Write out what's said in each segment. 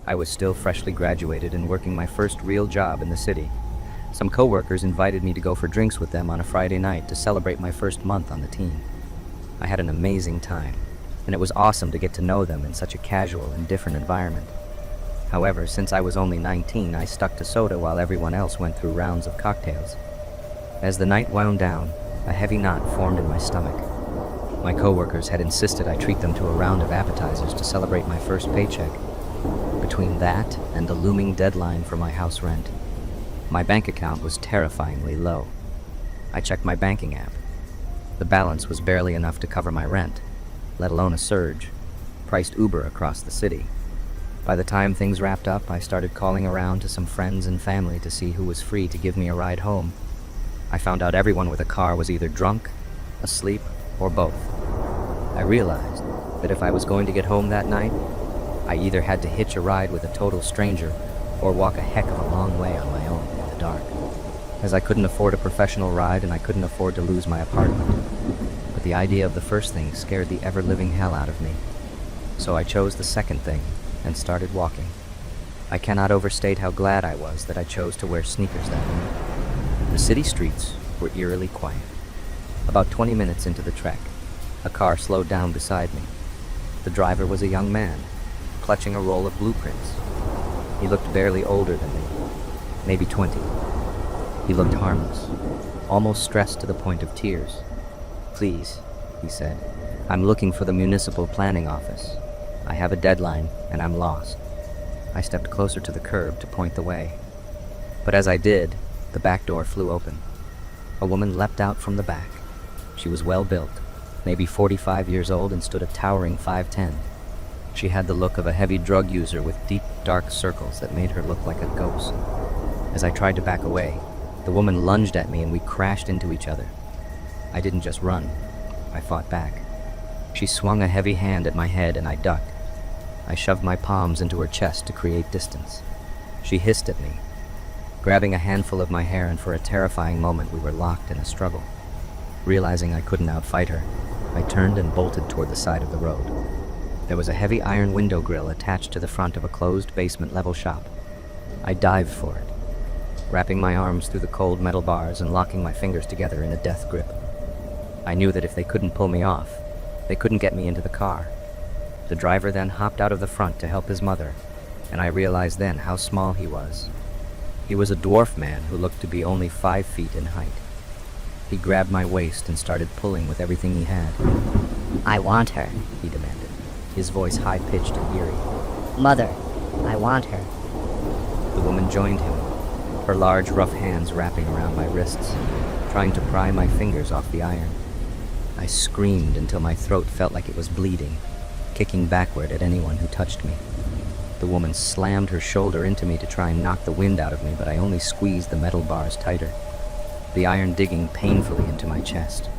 I was still freshly graduated and working my first real job in the city. Some coworkers invited me to go for drinks with them on a Friday night to celebrate my first month on the team. I had an amazing time, and it was awesome to get to know them in such a casual and different environment. However, since I was only 19, I stuck to soda while everyone else went through rounds of cocktails. As the night wound down, a heavy knot formed in my stomach. My coworkers had insisted I treat them to a round of appetizers to celebrate my first paycheck. Between that and the looming deadline for my house rent, my bank account was terrifyingly low. I checked my banking app. The balance was barely enough to cover my rent, let alone a surge. Priced Uber across the city. By the time things wrapped up, I started calling around to some friends and family to see who was free to give me a ride home. I found out everyone with a car was either drunk, asleep, or both. I realized that if I was going to get home that night, I either had to hitch a ride with a total stranger or walk a heck of a long way on my own in the dark, as I couldn't afford a professional ride and I couldn't afford to lose my apartment. But the idea of the first thing scared the ever-living hell out of me. So I chose the second thing and started walking. I cannot overstate how glad I was that I chose to wear sneakers that night. The city streets were eerily quiet. About 20 minutes into the trek, a car slowed down beside me. The driver was a young man, clutching a roll of blueprints. He looked barely older than me, maybe 20. He looked harmless, almost stressed to the point of tears. "Please," he said, "I'm looking for the municipal planning office. I have a deadline, and I'm lost." I stepped closer to the curb to point the way. But as I did, the back door flew open. A woman leapt out from the back. She was well built, maybe 45 years old, and stood a towering 5'10". She had the look of a heavy drug user with deep, dark circles that made her look like a ghost. As I tried to back away, the woman lunged at me and we crashed into each other. I didn't just run, I fought back. She swung a heavy hand at my head and I ducked. I shoved my palms into her chest to create distance. She hissed at me, grabbing a handful of my hair, and for a terrifying moment we were locked in a struggle. Realizing I couldn't outfight her, I turned and bolted toward the side of the road. There was a heavy iron window grill attached to the front of a closed basement-level shop. I dived for it, wrapping my arms through the cold metal bars and locking my fingers together in a death grip. I knew that if they couldn't pull me off, they couldn't get me into the car. The driver then hopped out of the front to help his mother, and I realized then how small he was. He was a dwarf man who looked to be only 5 feet in height. He grabbed my waist and started pulling with everything he had. "I want her," he demanded, his voice high-pitched and eerie. "Mother, I want her." The woman joined him, her large, rough hands wrapping around my wrists, trying to pry my fingers off the iron. I screamed until my throat felt like it was bleeding, kicking backward at anyone who touched me. The woman slammed her shoulder into me to try and knock the wind out of me, but I only squeezed the metal bars tighter, the iron digging painfully into my chest.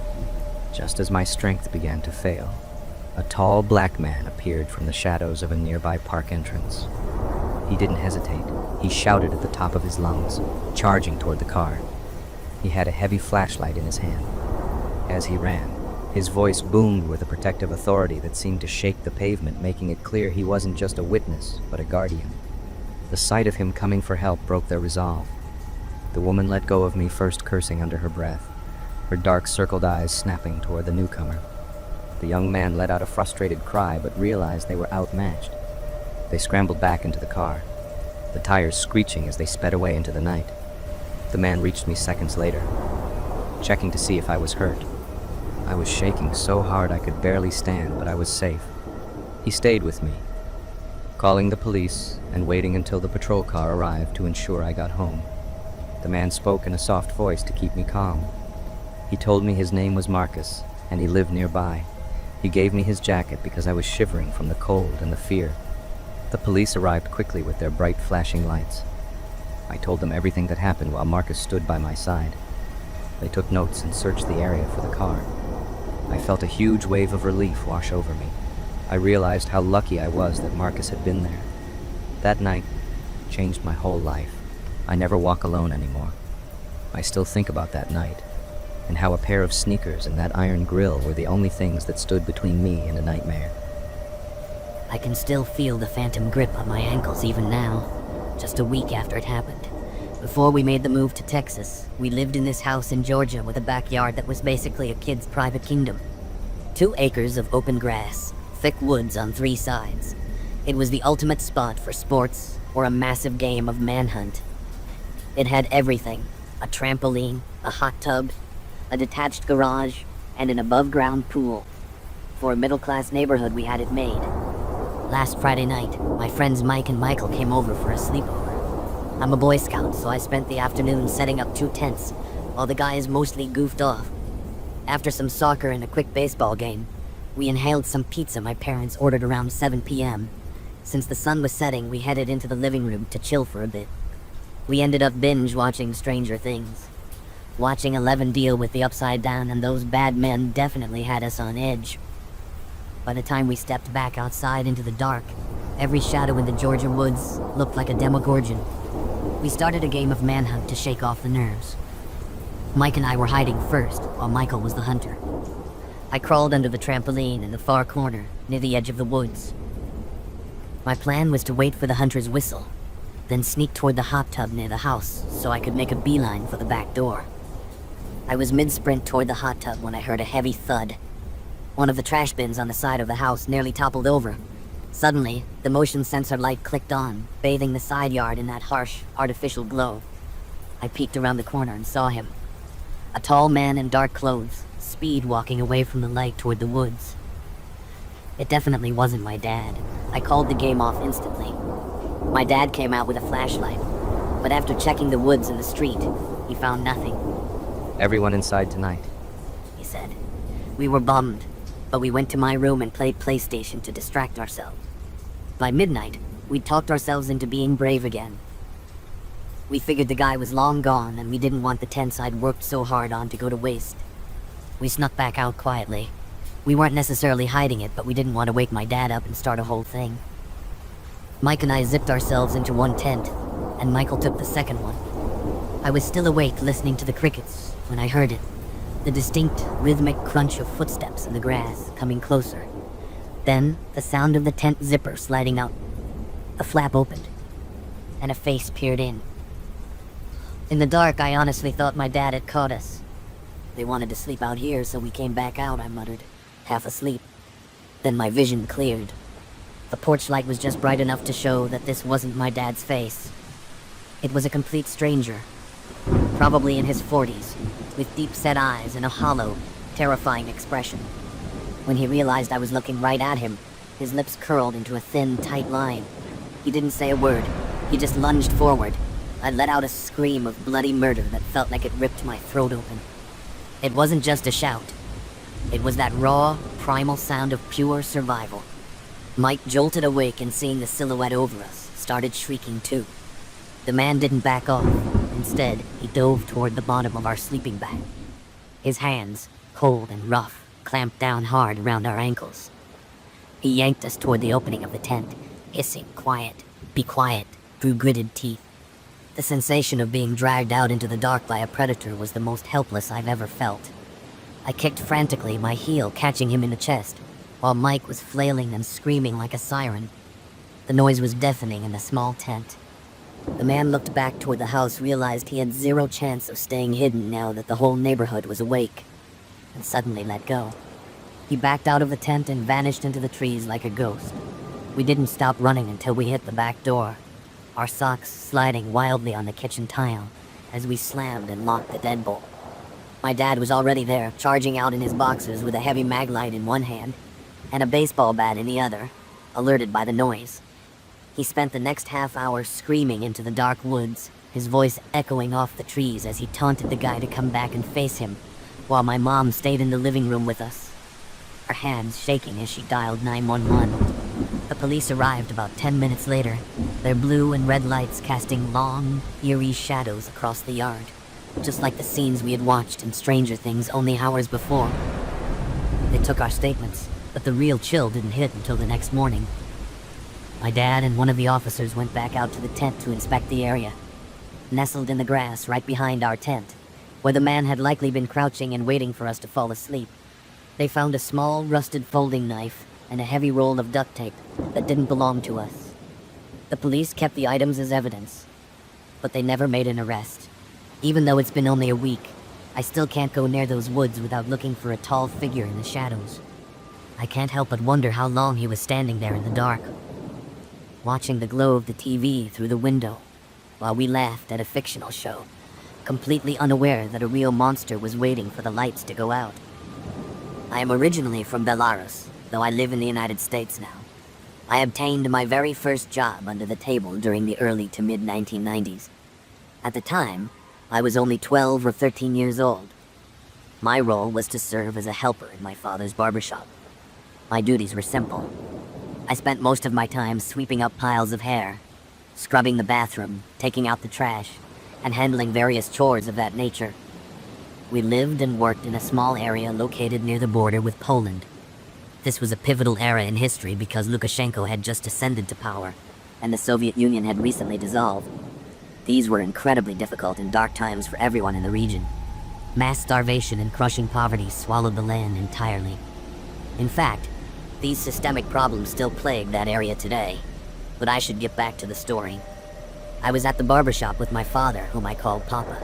Just as my strength began to fail, a tall black man appeared from the shadows of a nearby park entrance. He didn't hesitate. He shouted at the top of his lungs, charging toward the car. He had a heavy flashlight in his hand. As he ran, his voice boomed with a protective authority that seemed to shake the pavement, making it clear he wasn't just a witness, but a guardian. The sight of him coming for help broke their resolve. The woman let go of me, first cursing under her breath, her dark circled eyes snapping toward the newcomer. The young man let out a frustrated cry, but realized they were outmatched. They scrambled back into the car, the tires screeching as they sped away into the night. The man reached me seconds later, checking to see if I was hurt. I was shaking so hard I could barely stand, but I was safe. He stayed with me, calling the police and waiting until the patrol car arrived to ensure I got home. The man spoke in a soft voice to keep me calm. He told me his name was Marcus, and he lived nearby. He gave me his jacket because I was shivering from the cold and the fear. The police arrived quickly with their bright flashing lights. I told them everything that happened while Marcus stood by my side. They took notes and searched the area for the car. I felt a huge wave of relief wash over me. I realized how lucky I was that Marcus had been there. That night changed my whole life. I never walk alone anymore. I still think about that night, and how a pair of sneakers and that iron grill were the only things that stood between me and a nightmare. I can still feel the phantom grip on my ankles even now, just a week after it happened. Before we made the move to Texas, we lived in this house in Georgia with a backyard that was basically a kid's private kingdom. 2 acres of open grass, thick woods on 3 sides. It was the ultimate spot for sports or a massive game of manhunt. It had everything: a trampoline, a hot tub, a detached garage, and an above-ground pool. For a middle-class neighborhood, we had it made. Last Friday night, my friends Mike and Michael came over for a sleepover. I'm a Boy Scout, so I spent the afternoon setting up 2 tents, while the guys mostly goofed off. After some soccer and a quick baseball game, we inhaled some pizza my parents ordered around 7 p.m. Since the sun was setting, we headed into the living room to chill for a bit. We ended up binge-watching Stranger Things. Watching Eleven deal with the Upside Down and those bad men definitely had us on edge. By the time we stepped back outside into the dark, every shadow in the Georgia woods looked like a Demogorgon. We started a game of manhunt to shake off the nerves. Mike and I were hiding first, while Michael was the hunter. I crawled under the trampoline in the far corner, near the edge of the woods. My plan was to wait for the hunter's whistle, then sneak toward the hot tub near the house so I could make a beeline for the back door. I was mid-sprint toward the hot tub when I heard a heavy thud. One of the trash bins on the side of the house nearly toppled over. Suddenly, the motion sensor light clicked on, bathing the side yard in that harsh, artificial glow. I peeked around the corner and saw him. A tall man in dark clothes, speed walking away from the light toward the woods. It definitely wasn't my dad. I called the game off instantly. My dad came out with a flashlight, but after checking the woods and the street, he found nothing. Everyone inside tonight. He said. We were bummed, but we went to my room and played PlayStation to distract ourselves. By midnight, we'd talked ourselves into being brave again. We figured the guy was long gone and we didn't want the tents I'd worked so hard on to go to waste. We snuck back out quietly. We weren't necessarily hiding it, but we didn't want to wake my dad up and start a whole thing. Mike and I zipped ourselves into one tent, and Michael took the second one. I was still awake listening to the crickets when I heard it. The distinct, rhythmic crunch of footsteps in the grass, coming closer. Then, the sound of the tent zipper sliding out. A flap opened, and a face peered in. In the dark, I honestly thought my dad had caught us. They wanted to sleep out here, so we came back out, I muttered, half asleep. Then my vision cleared. The porch light was just bright enough to show that this wasn't my dad's face. It was a complete stranger, probably in his 40s, with deep-set eyes and a hollow, terrifying expression. When he realized I was looking right at him, his lips curled into a thin, tight line. He didn't say a word. He just lunged forward. I let out a scream of bloody murder that felt like it ripped my throat open. It wasn't just a shout. It was that raw, primal sound of pure survival. Mike jolted awake and seeing the silhouette over us, started shrieking too. The man didn't back off. Instead, he dove toward the bottom of our sleeping bag. His hands, cold and rough, clamped down hard around our ankles. He yanked us toward the opening of the tent, hissing, "Quiet, be quiet," through gritted teeth. The sensation of being dragged out into the dark by a predator was the most helpless I've ever felt. I kicked frantically, my heel catching him in the chest, while Mike was flailing and screaming like a siren. The noise was deafening in the small tent. The man looked back toward the house, realized he had zero chance of staying hidden now that the whole neighborhood was awake, and suddenly let go. He backed out of the tent and vanished into the trees like a ghost. We didn't stop running until we hit the back door, our socks sliding wildly on the kitchen tile as we slammed and locked the deadbolt. My dad was already there, charging out in his boxers with a heavy maglite in one hand and a baseball bat in the other, alerted by the noise. He spent the next half hour screaming into the dark woods, his voice echoing off the trees as he taunted the guy to come back and face him, while my mom stayed in the living room with us, her hands shaking as she dialed 911. The police arrived about 10 minutes later, their blue and red lights casting long, eerie shadows across the yard, just like the scenes we had watched in Stranger Things only hours before. They took our statements, but the real chill didn't hit until the next morning. My dad and one of the officers went back out to the tent to inspect the area. Nestled in the grass right behind our tent, where the man had likely been crouching and waiting for us to fall asleep, they found a small, rusted folding knife and a heavy roll of duct tape that didn't belong to us. The police kept the items as evidence, but they never made an arrest. Even though it's been only a week, I still can't go near those woods without looking for a tall figure in the shadows. I can't help but wonder how long he was standing there in the dark, watching the glow of the TV through the window, while we laughed at a fictional show, completely unaware that a real monster was waiting for the lights to go out. I am originally from Belarus, though I live in the United States now. I obtained my very first job under the table during the early to mid-1990s. At the time, I was only 12 or 13 years old. My role was to serve as a helper in my father's barbershop. My duties were simple. I spent most of my time sweeping up piles of hair, scrubbing the bathroom, taking out the trash, and handling various chores of that nature. We lived and worked in a small area located near the border with Poland. This was a pivotal era in history because Lukashenko had just ascended to power, and the Soviet Union had recently dissolved. These were incredibly difficult and dark times for everyone in the region. Mass starvation and crushing poverty swallowed the land entirely. In fact, these systemic problems still plague that area today. But I should get back to the story. I was at the barbershop with my father, whom I called Papa.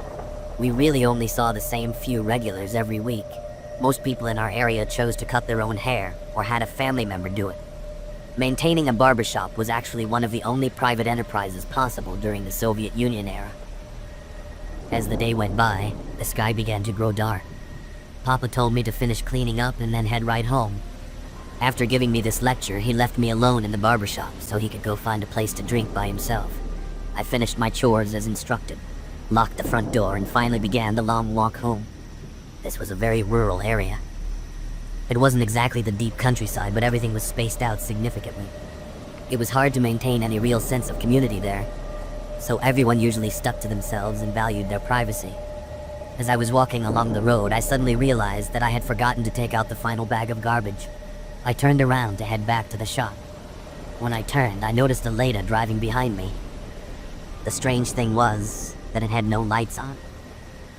We really only saw the same few regulars every week. Most people in our area chose to cut their own hair, or had a family member do it. Maintaining a barbershop was actually one of the only private enterprises possible during the Soviet Union era. As the day went by, the sky began to grow dark. Papa told me to finish cleaning up and then head right home. After giving me this lecture, he left me alone in the barbershop so he could go find a place to drink by himself. I finished my chores as instructed, locked the front door, and finally began the long walk home. This was a very rural area. It wasn't exactly the deep countryside, but everything was spaced out significantly. It was hard to maintain any real sense of community there, so everyone usually stuck to themselves and valued their privacy. As I was walking along the road, I suddenly realized that I had forgotten to take out the final bag of garbage. I turned around to head back to the shop. When I turned, I noticed a Lada driving behind me. The strange thing was that it had no lights on.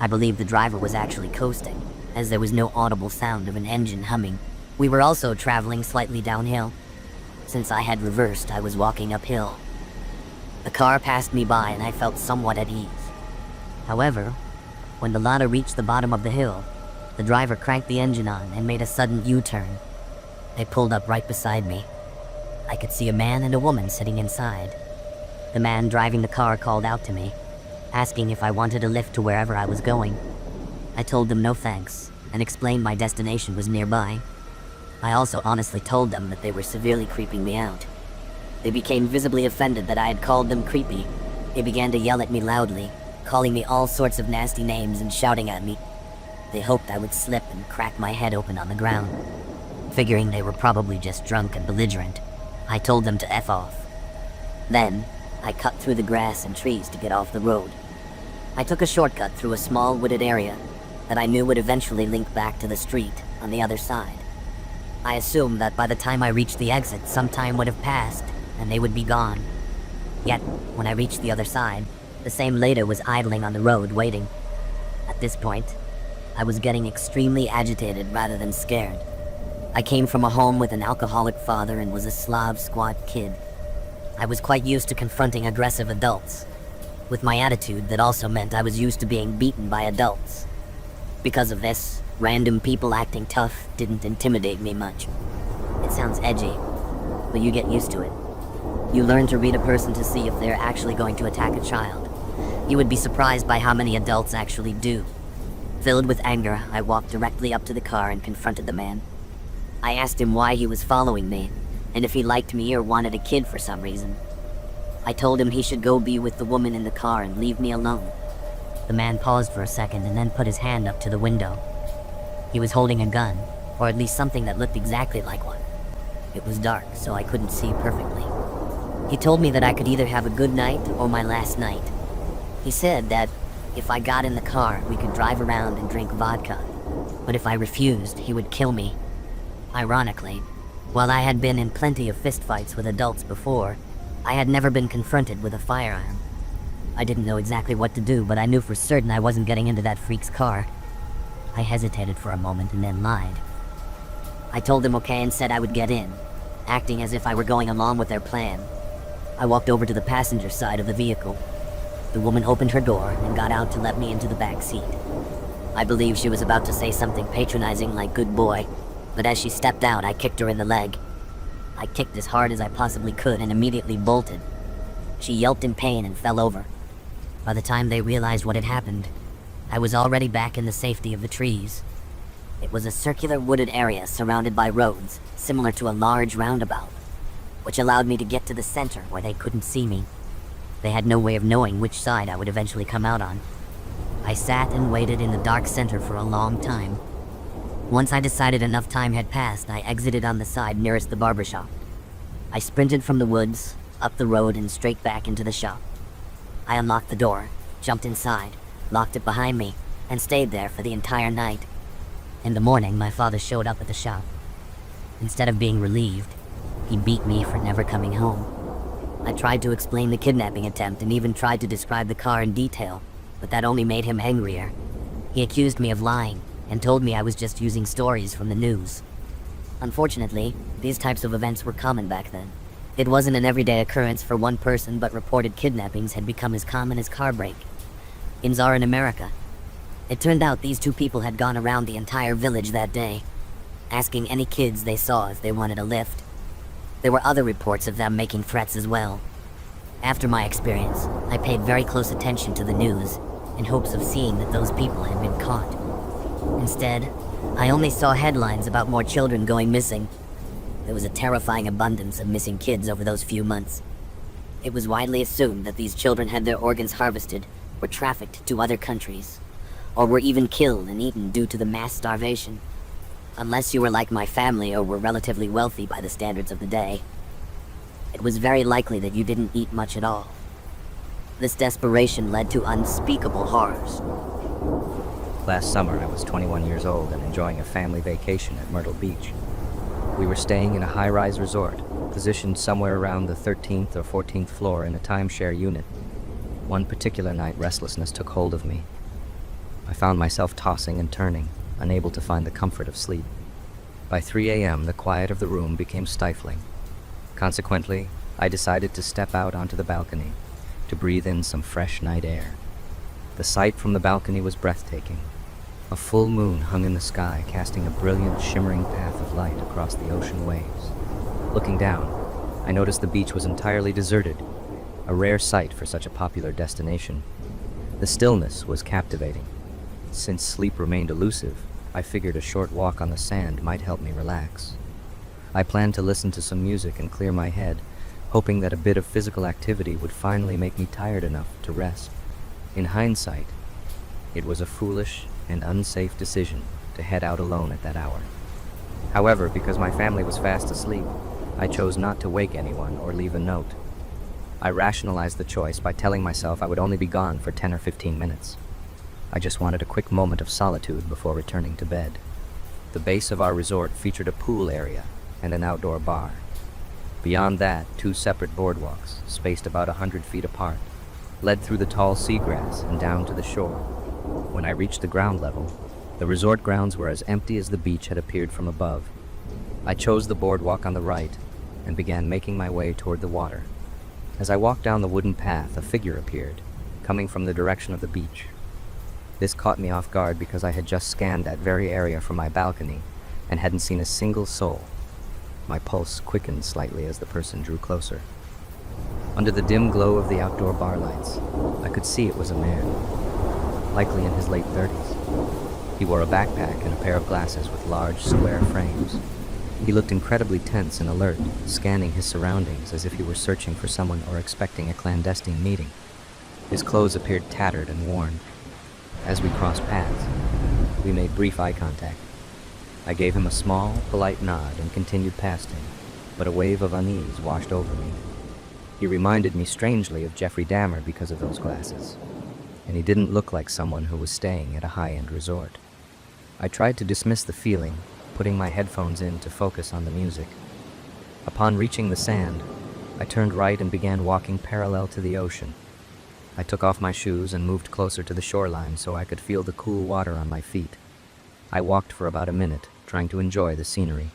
I believe the driver was actually coasting, as there was no audible sound of an engine humming. We were also traveling slightly downhill. Since I had reversed, I was walking uphill. The car passed me by and I felt somewhat at ease. However, when the Lada reached the bottom of the hill, the driver cranked the engine on and made a sudden U-turn. They pulled up right beside me. I could see a man and a woman sitting inside. The man driving the car called out to me, asking if I wanted a lift to wherever I was going. I told them no thanks, and explained my destination was nearby. I also honestly told them that they were severely creeping me out. They became visibly offended that I had called them creepy. They began to yell at me loudly, calling me all sorts of nasty names and shouting at me. They hoped I would slip and crack my head open on the ground. Figuring they were probably just drunk and belligerent, I told them to F off. Then, I cut through the grass and trees to get off the road. I took a shortcut through a small wooded area that I knew would eventually link back to the street on the other side. I assumed that by the time I reached the exit, some time would have passed and they would be gone. Yet, when I reached the other side, the same Lada was idling on the road waiting. At this point, I was getting extremely agitated rather than scared. I came from a home with an alcoholic father and was a Slav squat kid. I was quite used to confronting aggressive adults. With my attitude, that also meant I was used to being beaten by adults. Because of this, random people acting tough didn't intimidate me much. It sounds edgy, but you get used to it. You learn to read a person to see if they're actually going to attack a child. You would be surprised by how many adults actually do. Filled with anger, I walked directly up to the car and confronted the man. I asked him why he was following me, and if he liked me or wanted a kid for some reason. I told him he should go be with the woman in the car and leave me alone. The man paused for a second and then put his hand up to the window. He was holding a gun, or at least something that looked exactly like one. It was dark, so I couldn't see perfectly. He told me that I could either have a good night or my last night. He said that if I got in the car, we could drive around and drink vodka, but if I refused, he would kill me. Ironically, while I had been in plenty of fistfights with adults before, I had never been confronted with a firearm. I didn't know exactly what to do, but I knew for certain I wasn't getting into that freak's car. I hesitated for a moment and then lied. I told him okay and said I would get in, acting as if I were going along with their plan. I walked over to the passenger side of the vehicle. The woman opened her door and got out to let me into the back seat. I believe she was about to say something patronizing like "good boy," but as she stepped out, I kicked her in the leg. I kicked as hard as I possibly could and immediately bolted. She yelped in pain and fell over. By the time they realized what had happened, I was already back in the safety of the trees. It was a circular wooded area surrounded by roads, similar to a large roundabout, which allowed me to get to the center where they couldn't see me. They had no way of knowing which side I would eventually come out on. I sat and waited in the dark center for a long time. Once I decided enough time had passed, I exited on the side nearest the barbershop. I sprinted from the woods, up the road, and straight back into the shop. I unlocked the door, jumped inside, locked it behind me, and stayed there for the entire night. In the morning, my father showed up at the shop. Instead of being relieved, he beat me for never coming home. I tried to explain the kidnapping attempt and even tried to describe the car in detail, but that only made him angrier. He accused me of lying and told me I was just using stories from the news. Unfortunately, these types of events were common back then. It wasn't an everyday occurrence for one person, but reported kidnappings had become as common as car break-ins are in America. It turned out these two people had gone around the entire village that day, asking any kids they saw if they wanted a lift. There were other reports of them making threats as well. After my experience, I paid very close attention to the news, in hopes of seeing that those people had been caught. Instead, I only saw headlines about more children going missing. There was a terrifying abundance of missing kids over those few months. It was widely assumed that these children had their organs harvested, were trafficked to other countries, or were even killed and eaten due to the mass starvation. Unless you were like my family or were relatively wealthy by the standards of the day, it was very likely that you didn't eat much at all. This desperation led to unspeakable horrors. Last summer, I was 21 years old and enjoying a family vacation at Myrtle Beach. We were staying in a high-rise resort, positioned somewhere around the 13th or 14th floor in a timeshare unit. One particular night, restlessness took hold of me. I found myself tossing and turning, unable to find the comfort of sleep. By 3 a.m., the quiet of the room became stifling. Consequently, I decided to step out onto the balcony to breathe in some fresh night air. The sight from the balcony was breathtaking. A full moon hung in the sky, casting a brilliant, shimmering path of light across the ocean waves. Looking down, I noticed the beach was entirely deserted, a rare sight for such a popular destination. The stillness was captivating. Since sleep remained elusive, I figured a short walk on the sand might help me relax. I planned to listen to some music and clear my head, hoping that a bit of physical activity would finally make me tired enough to rest. In hindsight, it was a foolish and unsafe decision to head out alone at that hour. However, because my family was fast asleep, I chose not to wake anyone or leave a note. I rationalized the choice by telling myself I would only be gone for 10 or 15 minutes. I just wanted a quick moment of solitude before returning to bed. The base of our resort featured a pool area and an outdoor bar. Beyond that, 2 separate boardwalks, spaced about 100 feet apart, led through the tall seagrass and down to the shore. When I reached the ground level, the resort grounds were as empty as the beach had appeared from above. I chose the boardwalk on the right and began making my way toward the water. As I walked down the wooden path, a figure appeared, coming from the direction of the beach. This caught me off guard because I had just scanned that very area from my balcony and hadn't seen a single soul. My pulse quickened slightly as the person drew closer. Under the dim glow of the outdoor bar lights, I could see it was a man, likely in his late 30s. He wore a backpack and a pair of glasses with large, square frames. He looked incredibly tense and alert, scanning his surroundings as if he were searching for someone or expecting a clandestine meeting. His clothes appeared tattered and worn. As we crossed paths, we made brief eye contact. I gave him a small, polite nod and continued past him, but a wave of unease washed over me. He reminded me strangely of Jeffrey Dahmer because of those glasses, and he didn't look like someone who was staying at a high-end resort. I tried to dismiss the feeling, putting my headphones in to focus on the music. Upon reaching the sand, I turned right and began walking parallel to the ocean. I took off my shoes and moved closer to the shoreline so I could feel the cool water on my feet. I walked for about a minute, trying to enjoy the scenery.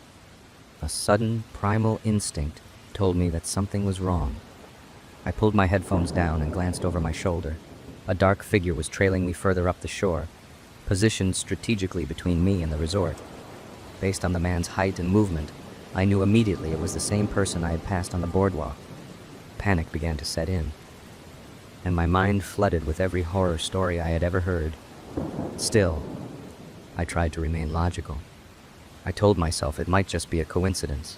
A sudden, primal instinct told me that something was wrong. I pulled my headphones down and glanced over my shoulder. A dark figure was trailing me further up the shore, positioned strategically between me and the resort. Based on the man's height and movement, I knew immediately it was the same person I had passed on the boardwalk. Panic began to set in, and my mind flooded with every horror story I had ever heard. Still, I tried to remain logical. I told myself it might just be a coincidence.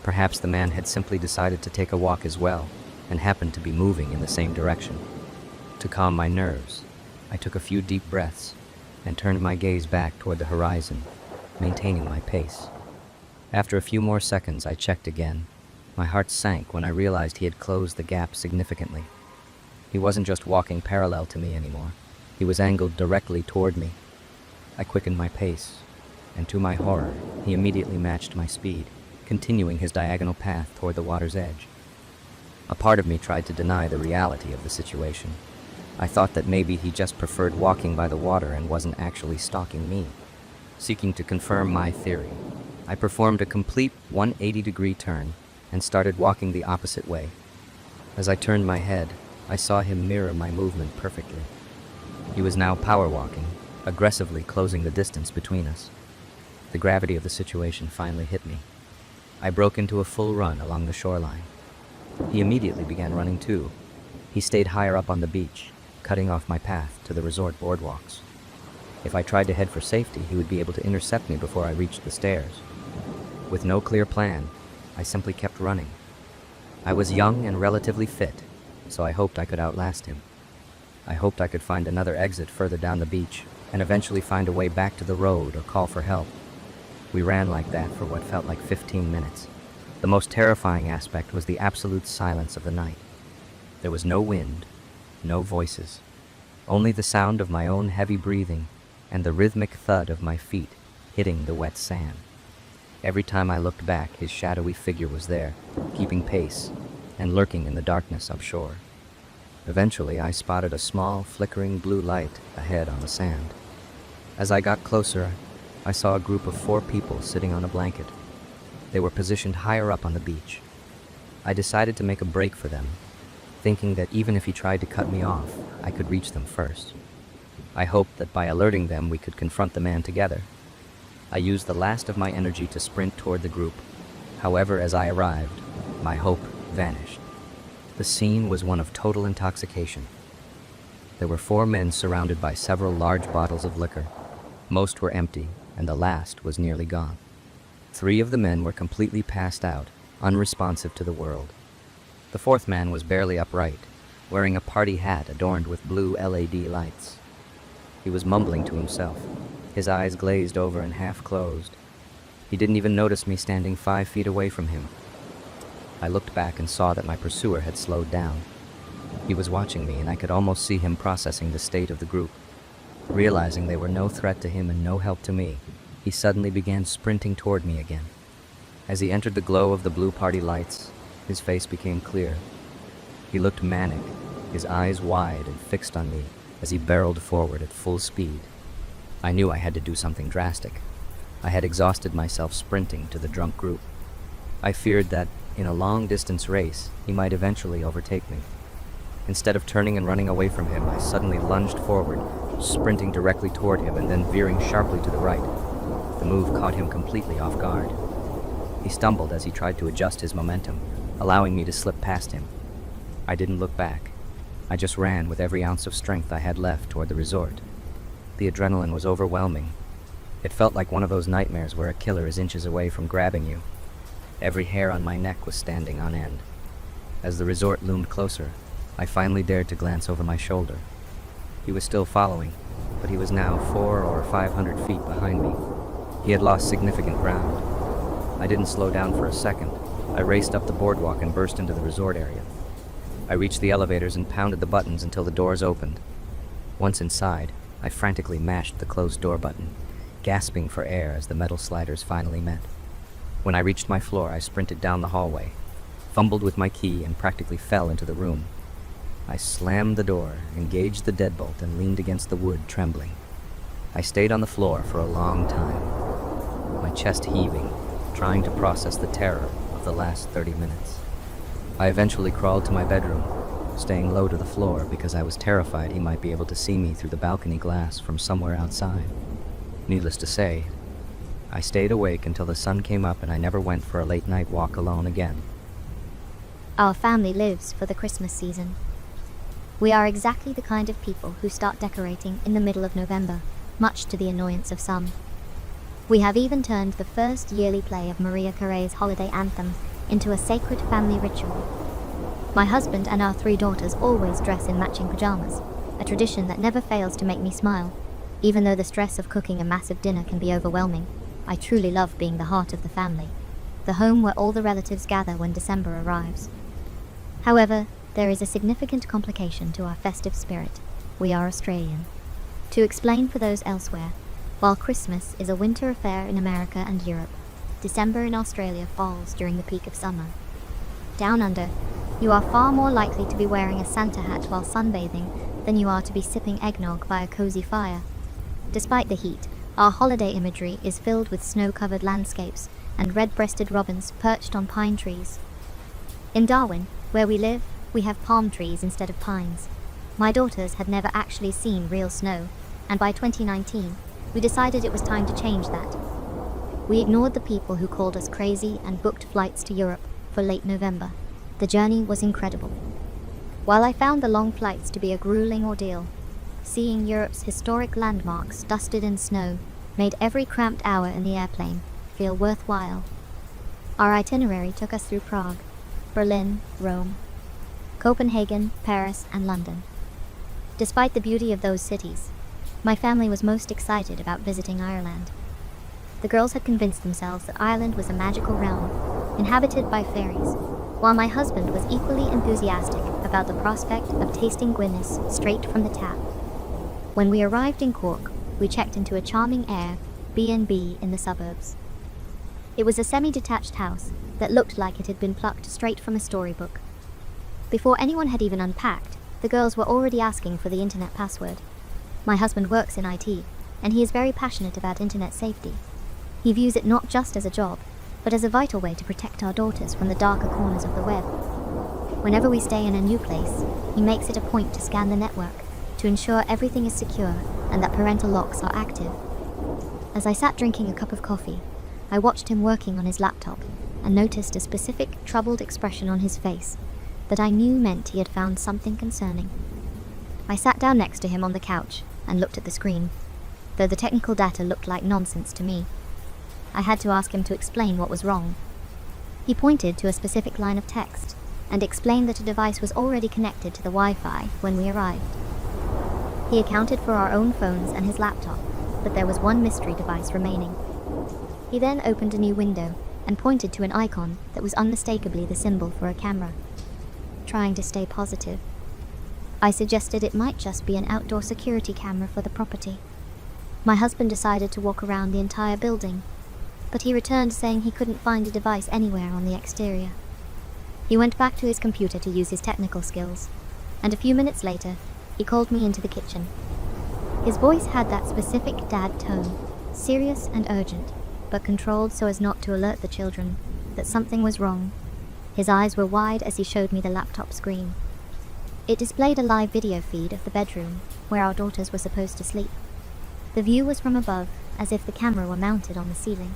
Perhaps the man had simply decided to take a walk as well, and happened to be moving in the same direction. To calm my nerves, I took a few deep breaths and turned my gaze back toward the horizon, maintaining my pace. After a few more seconds, I checked again. My heart sank when I realized he had closed the gap significantly. He wasn't just walking parallel to me anymore. He was angled directly toward me. I quickened my pace, and to my horror, he immediately matched my speed, continuing his diagonal path toward the water's edge. A part of me tried to deny the reality of the situation. I thought that maybe he just preferred walking by the water and wasn't actually stalking me. Seeking to confirm my theory, I performed a complete 180-degree turn and started walking the opposite way. As I turned my head, I saw him mirror my movement perfectly. He was now power walking, aggressively closing the distance between us. The gravity of the situation finally hit me. I broke into a full run along the shoreline. He immediately began running too. He stayed higher up on the beach, cutting off my path to the resort boardwalks. If I tried to head for safety, he would be able to intercept me before I reached the stairs. With no clear plan, I simply kept running. I was young and relatively fit, so I hoped I could outlast him. I hoped I could find another exit further down the beach and eventually find a way back to the road or call for help. We ran like that for what felt like 15 minutes. The most terrifying aspect was the absolute silence of the night. There was no wind, no voices, only the sound of my own heavy breathing and the rhythmic thud of my feet hitting the wet sand. Every time I looked back, his shadowy figure was there, keeping pace and lurking in the darkness upshore. Eventually, I spotted a small, flickering blue light ahead on the sand. As I got closer, I saw a group of 4 people sitting on a blanket. They were positioned higher up on the beach. I decided to make a break for them, thinking that even if he tried to cut me off, I could reach them first. I hoped that by alerting them, we could confront the man together. I used the last of my energy to sprint toward the group. However, as I arrived, my hope vanished. The scene was one of total intoxication. There were 4 men surrounded by several large bottles of liquor. Most were empty, and the last was nearly gone. 3 of the men were completely passed out, unresponsive to the world. The 4th man was barely upright, wearing a party hat adorned with blue LED lights. He was mumbling to himself, his eyes glazed over and half closed. He didn't even notice me standing 5 feet away from him. I looked back and saw that my pursuer had slowed down. He was watching me, and I could almost see him processing the state of the group. Realizing they were no threat to him and no help to me, he suddenly began sprinting toward me again. As he entered the glow of the blue party lights, his face became clear. He looked manic, his eyes wide and fixed on me as he barreled forward at full speed. I knew I had to do something drastic. I had exhausted myself sprinting to the drunk group. I feared that, in a long-distance race, he might eventually overtake me. Instead of turning and running away from him, I suddenly lunged forward, sprinting directly toward him and then veering sharply to the right. The move caught him completely off guard. He stumbled as he tried to adjust his momentum, allowing me to slip past him. I didn't look back. I just ran with every ounce of strength I had left toward the resort. The adrenaline was overwhelming. It felt like one of those nightmares where a killer is inches away from grabbing you. Every hair on my neck was standing on end. As the resort loomed closer, I finally dared to glance over my shoulder. He was still following, but he was now 400 or 500 feet behind me. He had lost significant ground. I didn't slow down for a second. I raced up the boardwalk and burst into the resort area. I reached the elevators and pounded the buttons until the doors opened. Once inside, I frantically mashed the closed door button, gasping for air as the metal sliders finally met. When I reached my floor, I sprinted down the hallway, fumbled with my key, and practically fell into the room. I slammed the door, engaged the deadbolt, and leaned against the wood, trembling. I stayed on the floor for a long time, my chest heaving, trying to process the terror of the last 30 minutes. I eventually crawled to my bedroom, staying low to the floor because I was terrified he might be able to see me through the balcony glass from somewhere outside. Needless to say, I stayed awake until the sun came up and I never went for a late-night walk alone again. Our family lives for the Christmas season. We are exactly the kind of people who start decorating in the middle of November, much to the annoyance of some. We have even turned the first yearly play of Maria Carey's holiday anthem into a sacred family ritual. My husband and our 3 daughters always dress in matching pajamas, a tradition that never fails to make me smile. Even though the stress of cooking a massive dinner can be overwhelming, I truly love being the heart of the family, the home where all the relatives gather when December arrives. However, there is a significant complication to our festive spirit. We are Australian. To explain for those elsewhere, while Christmas is a winter affair in America and Europe, December in Australia falls during the peak of summer. Down under, you are far more likely to be wearing a Santa hat while sunbathing than you are to be sipping eggnog by a cozy fire. Despite the heat, our holiday imagery is filled with snow-covered landscapes and red-breasted robins perched on pine trees. In Darwin, where we live, we have palm trees instead of pines. My daughters had never actually seen real snow, and by 2019, we decided it was time to change that. We ignored the people who called us crazy and booked flights to Europe for late November. The journey was incredible. While I found the long flights to be a grueling ordeal, seeing Europe's historic landmarks dusted in snow made every cramped hour in the airplane feel worthwhile. Our itinerary took us through Prague, Berlin, Rome, Copenhagen, Paris, and London. Despite the beauty of those cities, my family was most excited about visiting Ireland. The girls had convinced themselves that Ireland was a magical realm, inhabited by fairies, while my husband was equally enthusiastic about the prospect of tasting Guinness straight from the tap. When we arrived in Cork, we checked into a charming Airbnb in the suburbs. It was a semi-detached house that looked like it had been plucked straight from a storybook. Before anyone had even unpacked, the girls were already asking for the internet password. My husband works in IT, and he is very passionate about internet safety. He views it not just as a job, but as a vital way to protect our daughters from the darker corners of the web. Whenever we stay in a new place, he makes it a point to scan the network to ensure everything is secure and that parental locks are active. As I sat drinking a cup of coffee, I watched him working on his laptop and noticed a specific, troubled expression on his face that I knew meant he had found something concerning. I sat down next to him on the couch and looked at the screen, though the technical data looked like nonsense to me. I had to ask him to explain what was wrong. He pointed to a specific line of text and explained that a device was already connected to the Wi-Fi when we arrived. He accounted for our own phones and his laptop, but there was one mystery device remaining. He then opened a new window and pointed to an icon that was unmistakably the symbol for a camera. Trying to stay positive, I suggested it might just be an outdoor security camera for the property. My husband decided to walk around the entire building, but he returned saying he couldn't find a device anywhere on the exterior. He went back to his computer to use his technical skills, and a few minutes later, he called me into the kitchen. His voice had that specific dad tone, serious and urgent, but controlled so as not to alert the children that something was wrong. His eyes were wide as he showed me the laptop screen. It displayed a live video feed of the bedroom where our daughters were supposed to sleep. The view was from above, as if the camera were mounted on the ceiling.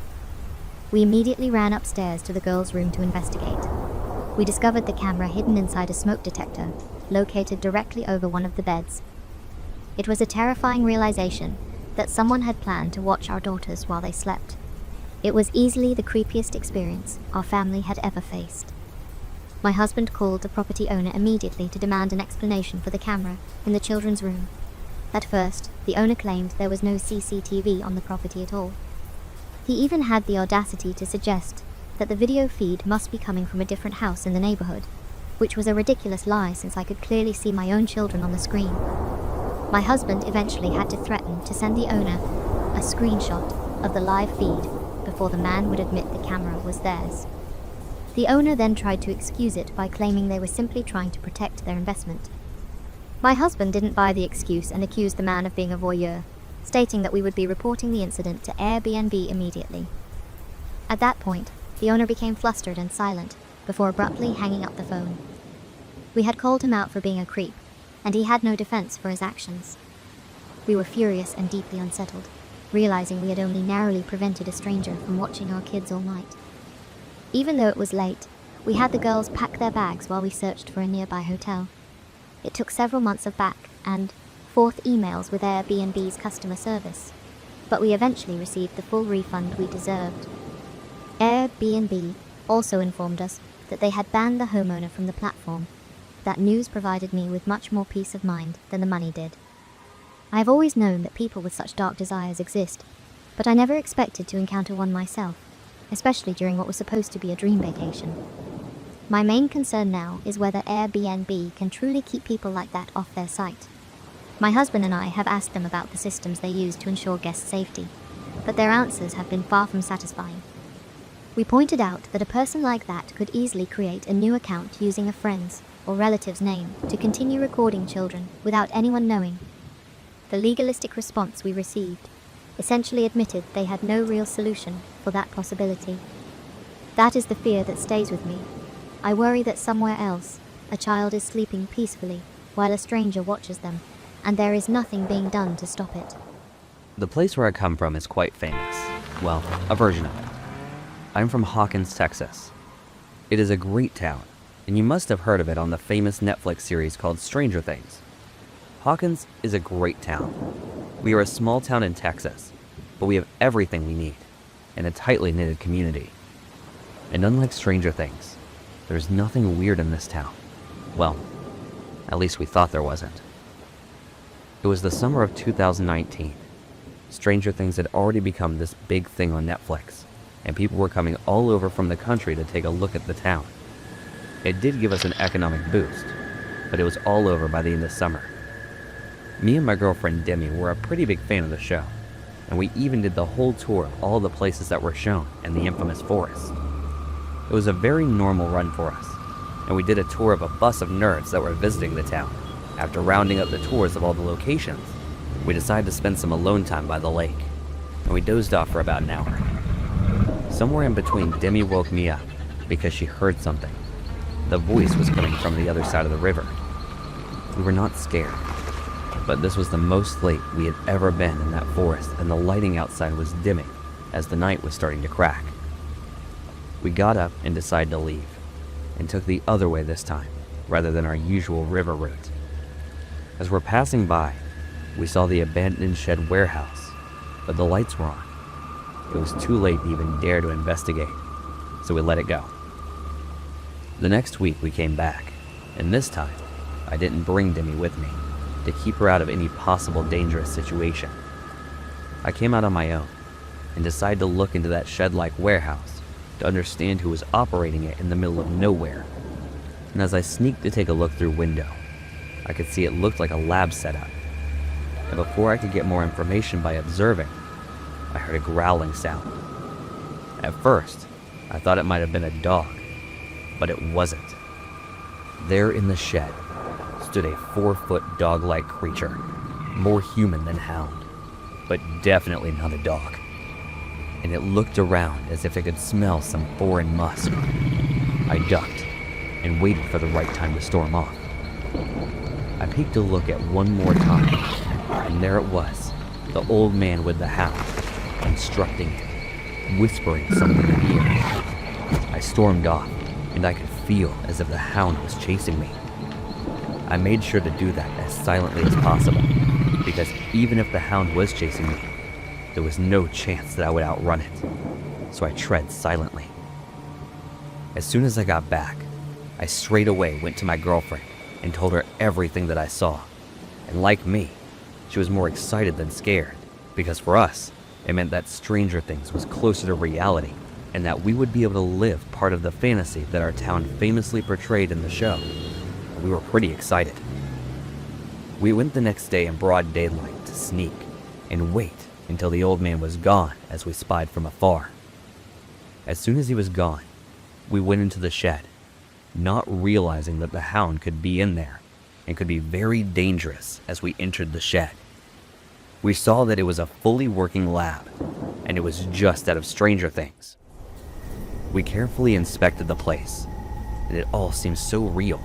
We immediately ran upstairs to the girls' room to investigate. We discovered the camera hidden inside a smoke detector, located directly over one of the beds. It was a terrifying realization that someone had planned to watch our daughters while they slept. It was easily the creepiest experience our family had ever faced. My husband called the property owner immediately to demand an explanation for the camera in the children's room. At first, the owner claimed there was no CCTV on the property at all. He even had the audacity to suggest that the video feed must be coming from a different house in the neighborhood, which was a ridiculous lie since I could clearly see my own children on the screen. My husband eventually had to threaten to send the owner a screenshot of the live feed before the man would admit the camera was theirs. The owner then tried to excuse it by claiming they were simply trying to protect their investment. My husband didn't buy the excuse and accused the man of being a voyeur, stating that we would be reporting the incident to Airbnb immediately. At that point, the owner became flustered and silent, before abruptly hanging up the phone. We had called him out for being a creep, and he had no defense for his actions. We were furious and deeply unsettled, realizing we had only narrowly prevented a stranger from watching our kids all night. Even though it was late, we had the girls pack their bags while we searched for a nearby hotel. It took several months of back and forth emails with Airbnb's customer service, but we eventually received the full refund we deserved. Airbnb also informed us that they had banned the homeowner from the platform. That news provided me with much more peace of mind than the money did. I have always known that people with such dark desires exist, but I never expected to encounter one myself, especially during what was supposed to be a dream vacation. My main concern now is whether Airbnb can truly keep people like that off their site. My husband and I have asked them about the systems they use to ensure guest safety, but their answers have been far from satisfying. We pointed out that a person like that could easily create a new account using a friend's or relative's name to continue recording children without anyone knowing. The legalistic response we received essentially admitted they had no real solution for that possibility. That is the fear that stays with me. I worry that somewhere else, a child is sleeping peacefully while a stranger watches them, and there is nothing being done to stop it. The place where I come from is quite famous. Well, a version of it. I'm from Hawkins, Texas. It is a great town, and you must have heard of it on the famous Netflix series called Stranger Things. Hawkins is a great town. We are a small town in Texas, but we have everything we need, in a tightly knitted community. And unlike Stranger Things, there's nothing weird in this town. Well, at least we thought there wasn't. It was the summer of 2019. Stranger Things had already become this big thing on Netflix, and people were coming all over from the country to take a look at the town. It did give us an economic boost, but it was all over by the end of summer. Me and my girlfriend Demi were a pretty big fan of the show, and we even did the whole tour of all the places that were shown in the infamous forest. It was a very normal run for us, and we did a tour of a bus of nerds that were visiting the town. After rounding up the tours of all the locations, we decided to spend some alone time by the lake, and we dozed off for about an hour. Somewhere in between, Demi woke me up because she heard something. The voice was coming from the other side of the river. We were not scared, but this was the most late we had ever been in that forest, and the lighting outside was dimming as the night was starting to crack. We got up and decided to leave, and took the other way this time, rather than our usual river route. As we're passing by, we saw the abandoned shed warehouse, but the lights were on. It was too late to even dare to investigate, so we let it go. The next week we came back, and this time, I didn't bring Demi with me, to keep her out of any possible dangerous situation. I came out on my own, and decided to look into that shed-like warehouse, to understand who was operating it in the middle of nowhere. And as I sneaked to take a look through window, I could see it looked like a lab setup. And before I could get more information by observing, I heard a growling sound. At first, I thought it might have been a dog, but it wasn't. There in the shed stood a 4-foot dog-like creature, more human than hound, but definitely not a dog. And it looked around as if it could smell some foreign musk. I ducked and waited for the right time to storm off. I peeked to look at one more time, and there it was, the old man with the hound, instructing it, whispering something in the ear. I stormed off, and I could feel as if the hound was chasing me. I made sure to do that as silently as possible, because even if the hound was chasing me, there was no chance that I would outrun it, so I tread silently. As soon as I got back, I straight away went to my girlfriend and told her everything that I saw. And like me, she was more excited than scared, because for us, it meant that Stranger Things was closer to reality, and that we would be able to live part of the fantasy that our town famously portrayed in the show. We were pretty excited. We went the next day in broad daylight to sneak and wait until the old man was gone as we spied from afar. As soon as he was gone, we went into the shed, not realizing that the hound could be in there and could be very dangerous as we entered the shed. We saw that it was a fully working lab, and it was just out of Stranger Things. We carefully inspected the place, and it all seemed so real.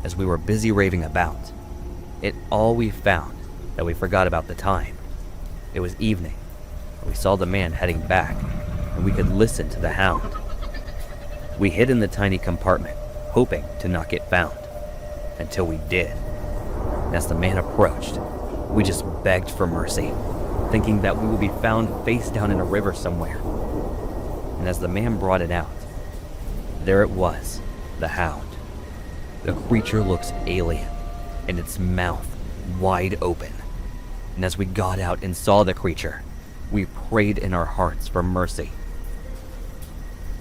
As we were busy raving about it, all we found that we forgot about the time. It was evening, and we saw the man heading back, and we could listen to the hound. We hid in the tiny compartment, hoping to not get found, until we did. And as the man approached, we just begged for mercy, thinking that we would be found face down in a river somewhere. And as the man brought it out, there it was, the hound. The creature looks alien, and its mouth wide open. And as we got out and saw the creature, we prayed in our hearts for mercy.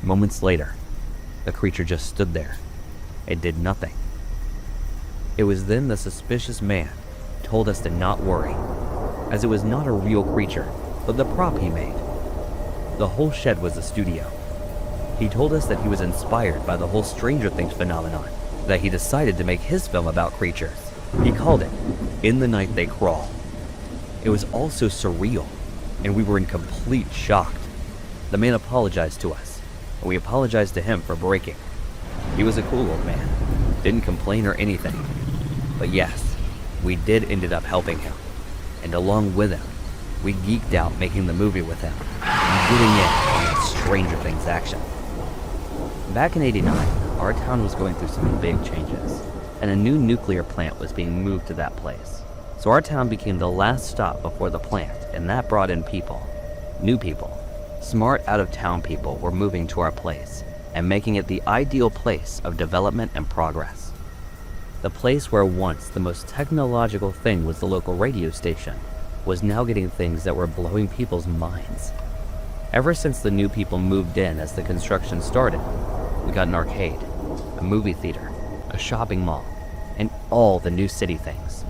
Moments later, the creature just stood there. It did nothing. It was then the suspicious man told us to not worry, as it was not a real creature, but the prop he made. The whole shed was a studio. He told us that he was inspired by the whole Stranger Things phenomenon, that he decided to make his film about creatures. He called it In the Night They Crawl. It was all so surreal, and we were in complete shock. The man apologized to us, and we apologized to him for breaking. He was a cool old man, didn't complain or anything. But yes, we did ended up helping him, and along with him, we geeked out making the movie with him, and getting in on that Stranger Things action. Back in '89, our town was going through some big changes, and a new nuclear plant was being moved to that place. So our town became the last stop before the plant, and that brought in people. New people. Smart out-of-town people were moving to our place, and making it the ideal place of development and progress. The place where once the most technological thing was the local radio station was now getting things that were blowing people's minds. Ever since the new people moved in as the construction started, we got an arcade, a movie theater, a shopping mall, and all the new city things.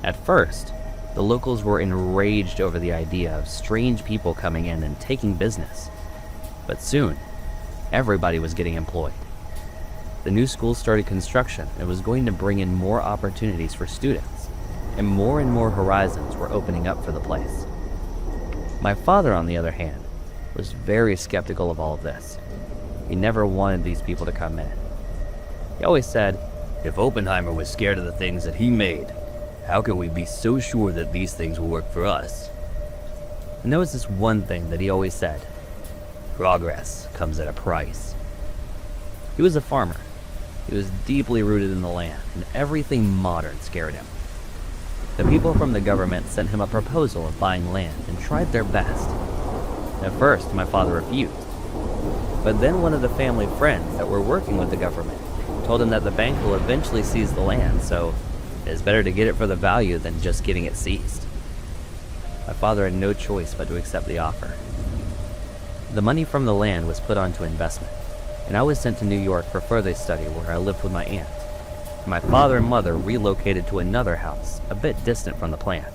At first, the locals were enraged over the idea of strange people coming in and taking business. But soon, everybody was getting employed. The new school started construction and was going to bring in more opportunities for students, and more horizons were opening up for the place. My father, on the other hand, was very skeptical of all of this. He never wanted these people to come in. He always said, "If Oppenheimer was scared of the things that he made, how can we be so sure that these things will work for us?" And there was this one thing that he always said: progress comes at a price. He was a farmer. He was deeply rooted in the land, and everything modern scared him. The people from the government sent him a proposal of buying land and tried their best. At first, my father refused. But then one of the family friends that were working with the government told him that the bank will eventually seize the land, so it is better to get it for the value than just getting it seized. My father had no choice but to accept the offer. The money from the land was put onto investment, and I was sent to New York for further study, where I lived with my aunt. My father and mother relocated to another house a bit distant from the plant.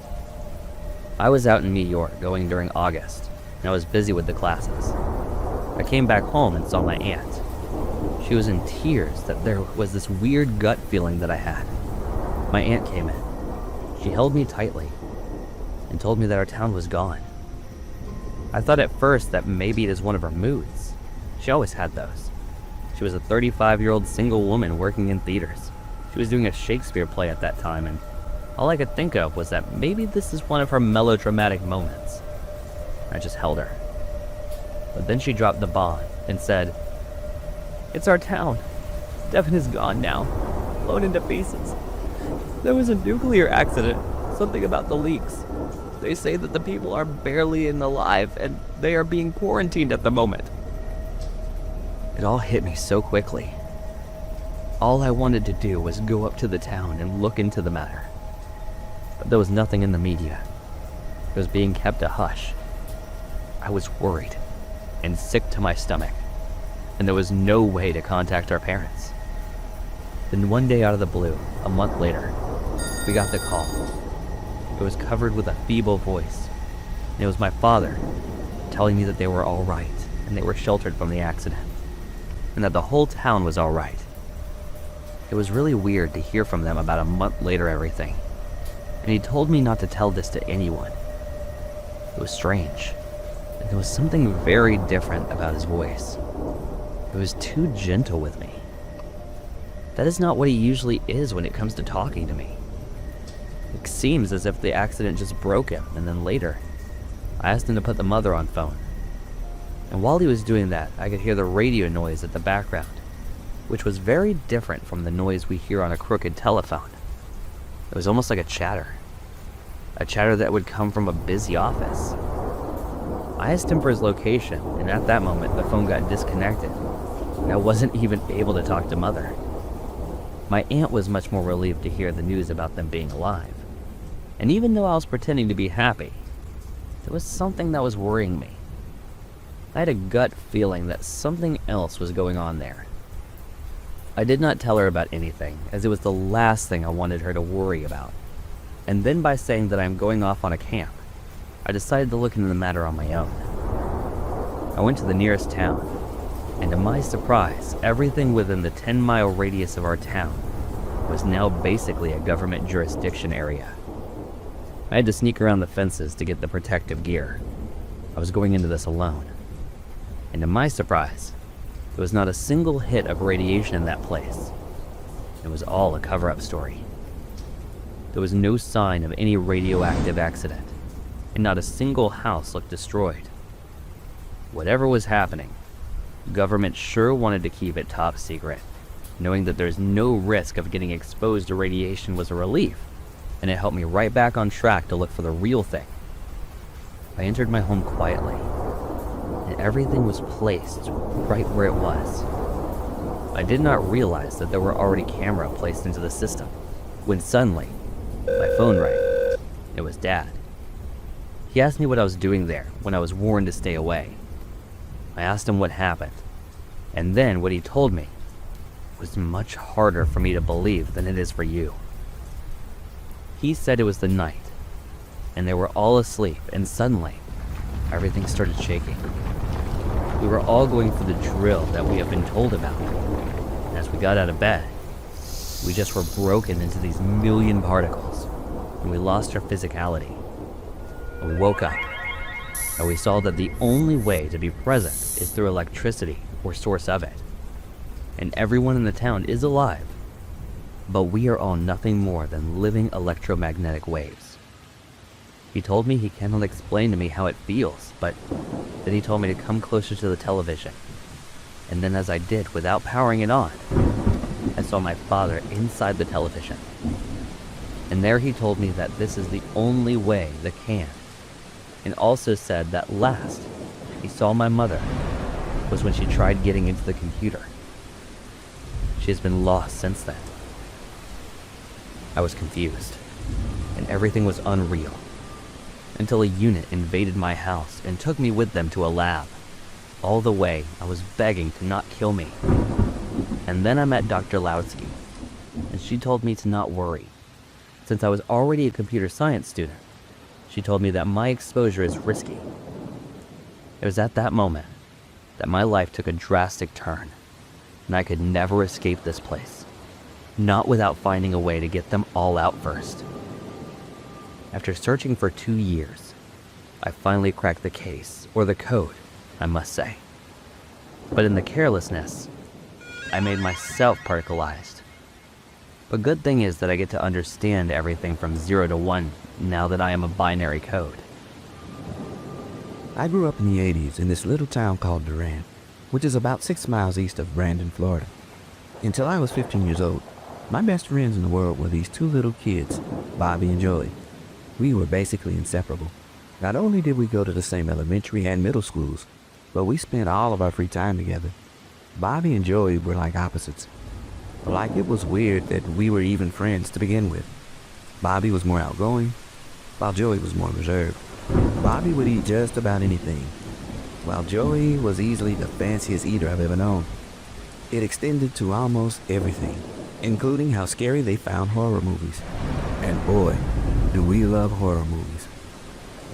I was out in New York going during August, and I was busy with the classes. I came back home and saw my aunt. She was in tears that there was this weird gut feeling that I had. My aunt came in. She held me tightly and told me that our town was gone. I thought at first that maybe it is one of her moods. She always had those. She was a 35-year-old single woman working in theaters. She was doing a Shakespeare play at that time, and all I could think of was that maybe this is one of her melodramatic moments. I just held her. But then she dropped the bomb and said, "It's our town. Devon is gone now, blown into pieces. There was a nuclear accident, something about the leaks. They say that the people are barely alive and they are being quarantined at the moment." It all hit me so quickly. All I wanted to do was go up to the town and look into the matter. But there was nothing in the media. It was being kept a hush. I was worried and sick to my stomach, and there was no way to contact our parents. Then one day out of the blue, a month later, we got the call. It was covered with a feeble voice, and it was my father telling me that they were all right, and they were sheltered from the accident, and that the whole town was all right. It was really weird to hear from them about a month later everything, and he told me not to tell this to anyone. It was strange. And there was something very different about his voice. It was too gentle with me. That is not what he usually is when it comes to talking to me. It seems as if the accident just broke him, and then later, I asked him to put the mother on phone. And while he was doing that, I could hear the radio noise at the background, which was very different from the noise we hear on a crooked telephone. It was almost like a chatter that would come from a busy office. I asked him for his location, and at that moment, the phone got disconnected, and I wasn't even able to talk to Mother. My aunt was much more relieved to hear the news about them being alive, and even though I was pretending to be happy, there was something that was worrying me. I had a gut feeling that something else was going on there. I did not tell her about anything, as it was the last thing I wanted her to worry about. And then by saying that I am going off on a camp, I decided to look into the matter on my own. I went to the nearest town, and to my surprise, everything within the 10-mile radius of our town was now basically a government jurisdiction area. I had to sneak around the fences to get the protective gear. I was going into this alone. And to my surprise, there was not a single hit of radiation in that place. It was all a cover-up story. There was no sign of any radioactive accident, and not a single house looked destroyed. Whatever was happening, government sure wanted to keep it top secret, knowing that there's no risk of getting exposed to radiation was a relief, and it helped me right back on track to look for the real thing. I entered my home quietly, and everything was placed right where it was. I did not realize that there were already cameras placed into the system, when suddenly, my phone rang. It was Dad. He asked me what I was doing there when I was warned to stay away. I asked him what happened, and then what he told me was much harder for me to believe than it is for you. He said it was the night, and they were all asleep, and suddenly, everything started shaking. We were all going for the drill that we have been told about. And as we got out of bed, we just were broken into these million particles, and we lost our physicality. And we woke up, and we saw that the only way to be present is through electricity or source of it. And everyone in the town is alive, but we are all nothing more than living electromagnetic waves. He told me he cannot explain to me how it feels, but then he told me to come closer to the television. And then as I did, without powering it on, I saw my father inside the television. And there he told me that this is the only way that can. And also said that last he saw my mother was when she tried getting into the computer. She has been lost since then. I was confused, and everything was unreal, until a unit invaded my house and took me with them to a lab. All the way, I was begging to not kill me. And then I met Dr. Lowski, and she told me to not worry. Since I was already a computer science student, she told me that my exposure is risky. It was at that moment that my life took a drastic turn, and I could never escape this place, not without finding a way to get them all out first. After searching for 2 years, I finally cracked the case, or the code, I must say. But in the carelessness, I made myself particleized. But good thing is that I get to understand everything from 0 to 1 now that I am a binary code. I grew up in the 80s in this little town called Durant, which is about 6 miles east of Brandon, Florida. Until I was 15 years old, my best friends in the world were these 2 little kids, Bobby and Joey. We were basically inseparable. Not only did we go to the same elementary and middle schools, but we spent all of our free time together. Bobby and Joey were like opposites. Like it was weird that we were even friends to begin with. Bobby was more outgoing, while Joey was more reserved. Bobby would eat just about anything, while Joey was easily the fanciest eater I've ever known. It extended to almost everything, including how scary they found horror movies. And boy, do we love horror movies.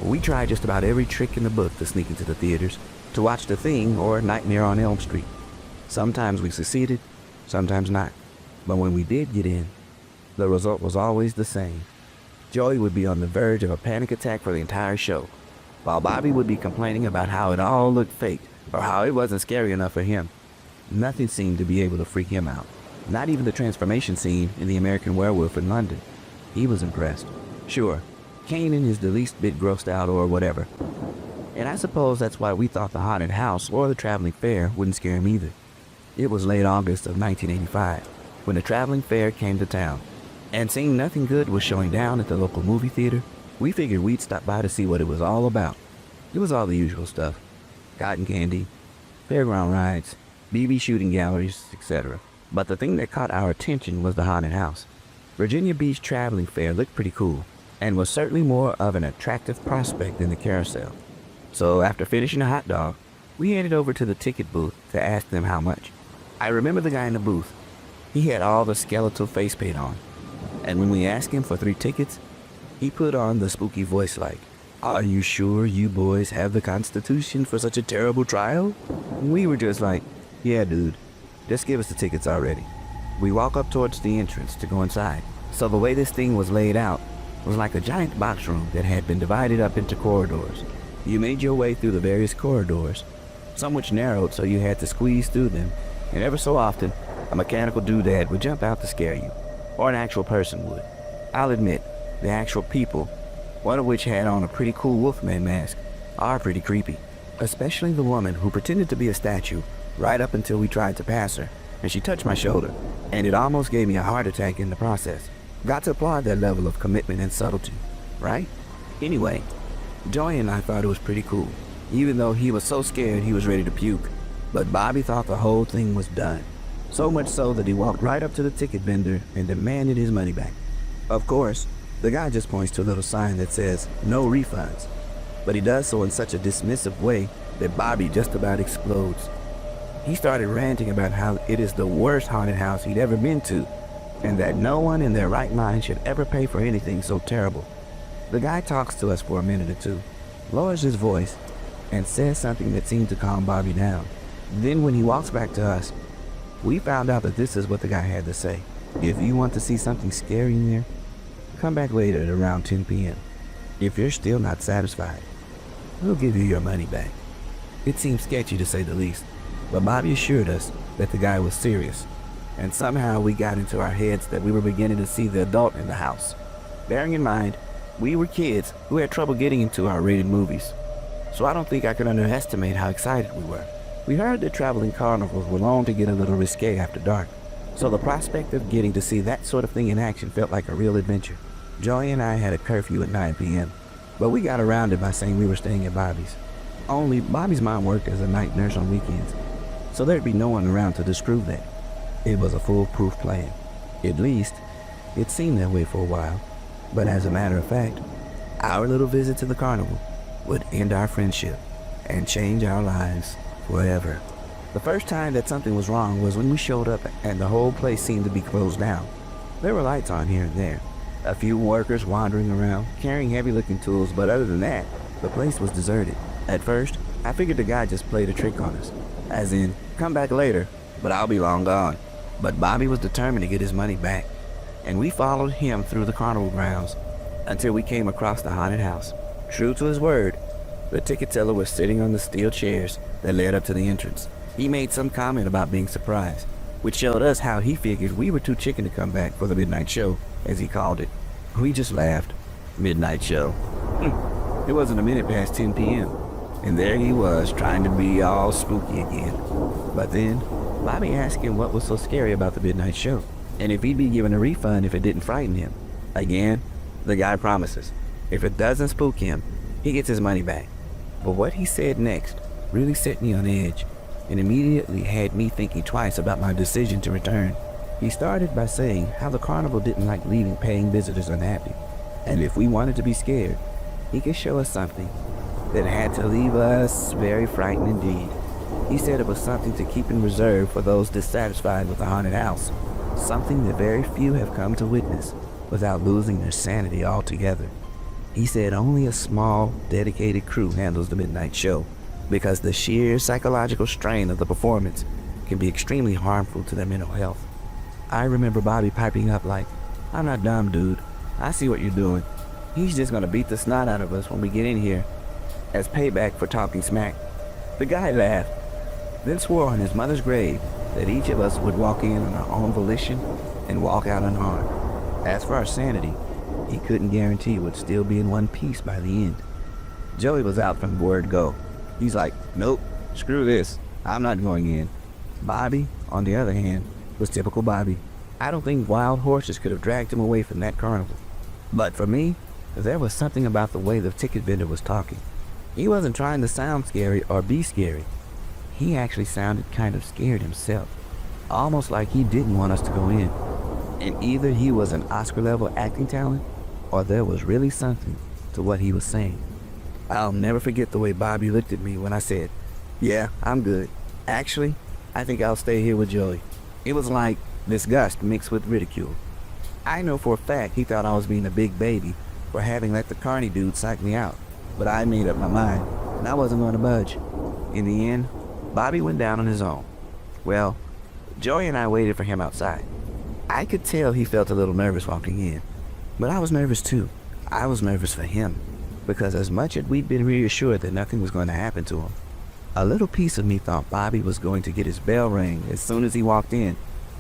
We tried just about every trick in the book to sneak into the theaters, to watch The Thing or Nightmare on Elm Street. Sometimes we succeeded, sometimes not. But when we did get in, the result was always the same. Joey would be on the verge of a panic attack for the entire show. while Bobby would be complaining about how it all looked fake or how it wasn't scary enough for him. Nothing seemed to be able to freak him out. Not even the transformation scene in The American Werewolf in London. He was impressed. Sure, Kanan is the least bit grossed out or whatever. And I suppose that's why we thought the haunted house or the traveling fair wouldn't scare him either. It was late August of 1985 when the traveling fair came to town. And seeing nothing good was showing down at the local movie theater, we figured we'd stop by to see what it was all about. It was all the usual stuff. Cotton candy, fairground rides, BB shooting galleries, etc. But the thing that caught our attention was the haunted house. Virginia Beach Traveling Fair looked pretty cool, and was certainly more of an attractive prospect than the carousel. So after finishing a hot dog, we headed over to the ticket booth to ask them how much. I remember the guy in the booth. He had all the skeletal face paint on, and when we asked him for 3 tickets, he put on the spooky voice like, "Are you sure you boys have the constitution for such a terrible trial?" And we were just like, "Yeah, dude, just give us the tickets already." We walk up towards the entrance to go inside. So the way this thing was laid out was like a giant box room that had been divided up into corridors. You made your way through the various corridors, some which narrowed so you had to squeeze through them, and ever so often, a mechanical doodad would jump out to scare you, or an actual person would. I'll admit, the actual people, one of which had on a pretty cool Wolfman mask, are pretty creepy. Especially the woman who pretended to be a statue right up until we tried to pass her, and she touched my shoulder, and it almost gave me a heart attack in the process. Got to applaud that level of commitment and subtlety, right? Anyway, Joey and I thought it was pretty cool, even though he was so scared he was ready to puke. But Bobby thought the whole thing was done. So much so that he walked right up to the ticket vendor and demanded his money back. Of course, the guy just points to a little sign that says, "No refunds." But he does so in such a dismissive way that Bobby just about explodes. He started ranting about how it is the worst haunted house he'd ever been to, and that no one in their right mind should ever pay for anything so terrible. The guy talks to us for a minute or two, lowers his voice, and says something that seemed to calm Bobby down. Then when he walks back to us, we found out that this is what the guy had to say. "If you want to see something scary in there, come back later at around 10 p.m. If you're still not satisfied, we'll give you your money back." It seemed sketchy to say the least, but Bobby assured us that the guy was serious, and somehow we got into our heads that we were beginning to see the adult in the house. Bearing in mind, we were kids who had trouble getting into our rated movies, so I don't think I could underestimate how excited we were. We heard that traveling carnivals were known to get a little risque after dark, so the prospect of getting to see that sort of thing in action felt like a real adventure. Joey and I had a curfew at 9 p.m., but we got around it by saying we were staying at Bobby's. Only Bobby's mom worked as a night nurse on weekends, so there'd be no one around to disprove that. It was a foolproof plan. At least, it seemed that way for a while. But as a matter of fact, our little visit to the carnival would end our friendship and change our lives forever. The first time that something was wrong was when we showed up and the whole place seemed to be closed down. There were lights on here and there, a few workers wandering around, carrying heavy-looking tools, but other than that, the place was deserted. At first, I figured the guy just played a trick on us, as in, "Come back later, but I'll be long gone." But Bobby was determined to get his money back, and we followed him through the carnival grounds until we came across the haunted house. True to his word, the ticket teller was sitting on the steel chairs that led up to the entrance. He made some comment about being surprised, which showed us how he figured we were too chicken to come back for the midnight show, as he called it. We just laughed. Midnight show. It wasn't a minute past 10 p.m., and there he was trying to be all spooky again. But then, Bobby asked him what was so scary about the midnight show, and if he'd be given a refund if it didn't frighten him. Again, the guy promises, if it doesn't spook him, he gets his money back. But what he said next really set me on edge, and immediately had me thinking twice about my decision to return. He started by saying how the carnival didn't like leaving paying visitors unhappy, and if we wanted to be scared, he could show us something that had to leave us very frightened indeed. He said it was something to keep in reserve for those dissatisfied with the haunted house, something that very few have come to witness without losing their sanity altogether. He said only a small, dedicated crew handles the midnight show, because the sheer psychological strain of the performance can be extremely harmful to their mental health. I remember Bobby piping up like, "I'm not dumb, dude. I see what you're doing. He's just gonna beat the snot out of us when we get in here." as payback for talking smack. The guy laughed, then swore on his mother's grave that each of us would walk in on our own volition and walk out unharmed. As for our sanity, he couldn't guarantee it would still be in one piece by the end. Joey was out from word go. He's like, nope, screw this, I'm not going in. Bobby, on the other hand, was typical Bobby. I don't think wild horses could have dragged him away from that carnival. But for me, there was something about the way the ticket vendor was talking. He wasn't trying to sound scary or be scary. He actually sounded kind of scared himself, almost like he didn't want us to go in. And either he was an Oscar-level acting talent, or there was really something to what he was saying. I'll never forget the way Bobby looked at me when I said, yeah, I'm good. Actually, I think I'll stay here with Joey. It was like disgust mixed with ridicule. I know for a fact he thought I was being a big baby for having let the carny dude psych me out, but I made up my mind, and I wasn't going to budge. In the end, Bobby went down on his own. Well, Joey and I waited for him outside. I could tell he felt a little nervous walking in, but I was nervous too. I was nervous for him, because as much as we'd been reassured that nothing was going to happen to him, a little piece of me thought Bobby was going to get his bell ring as soon as he walked in.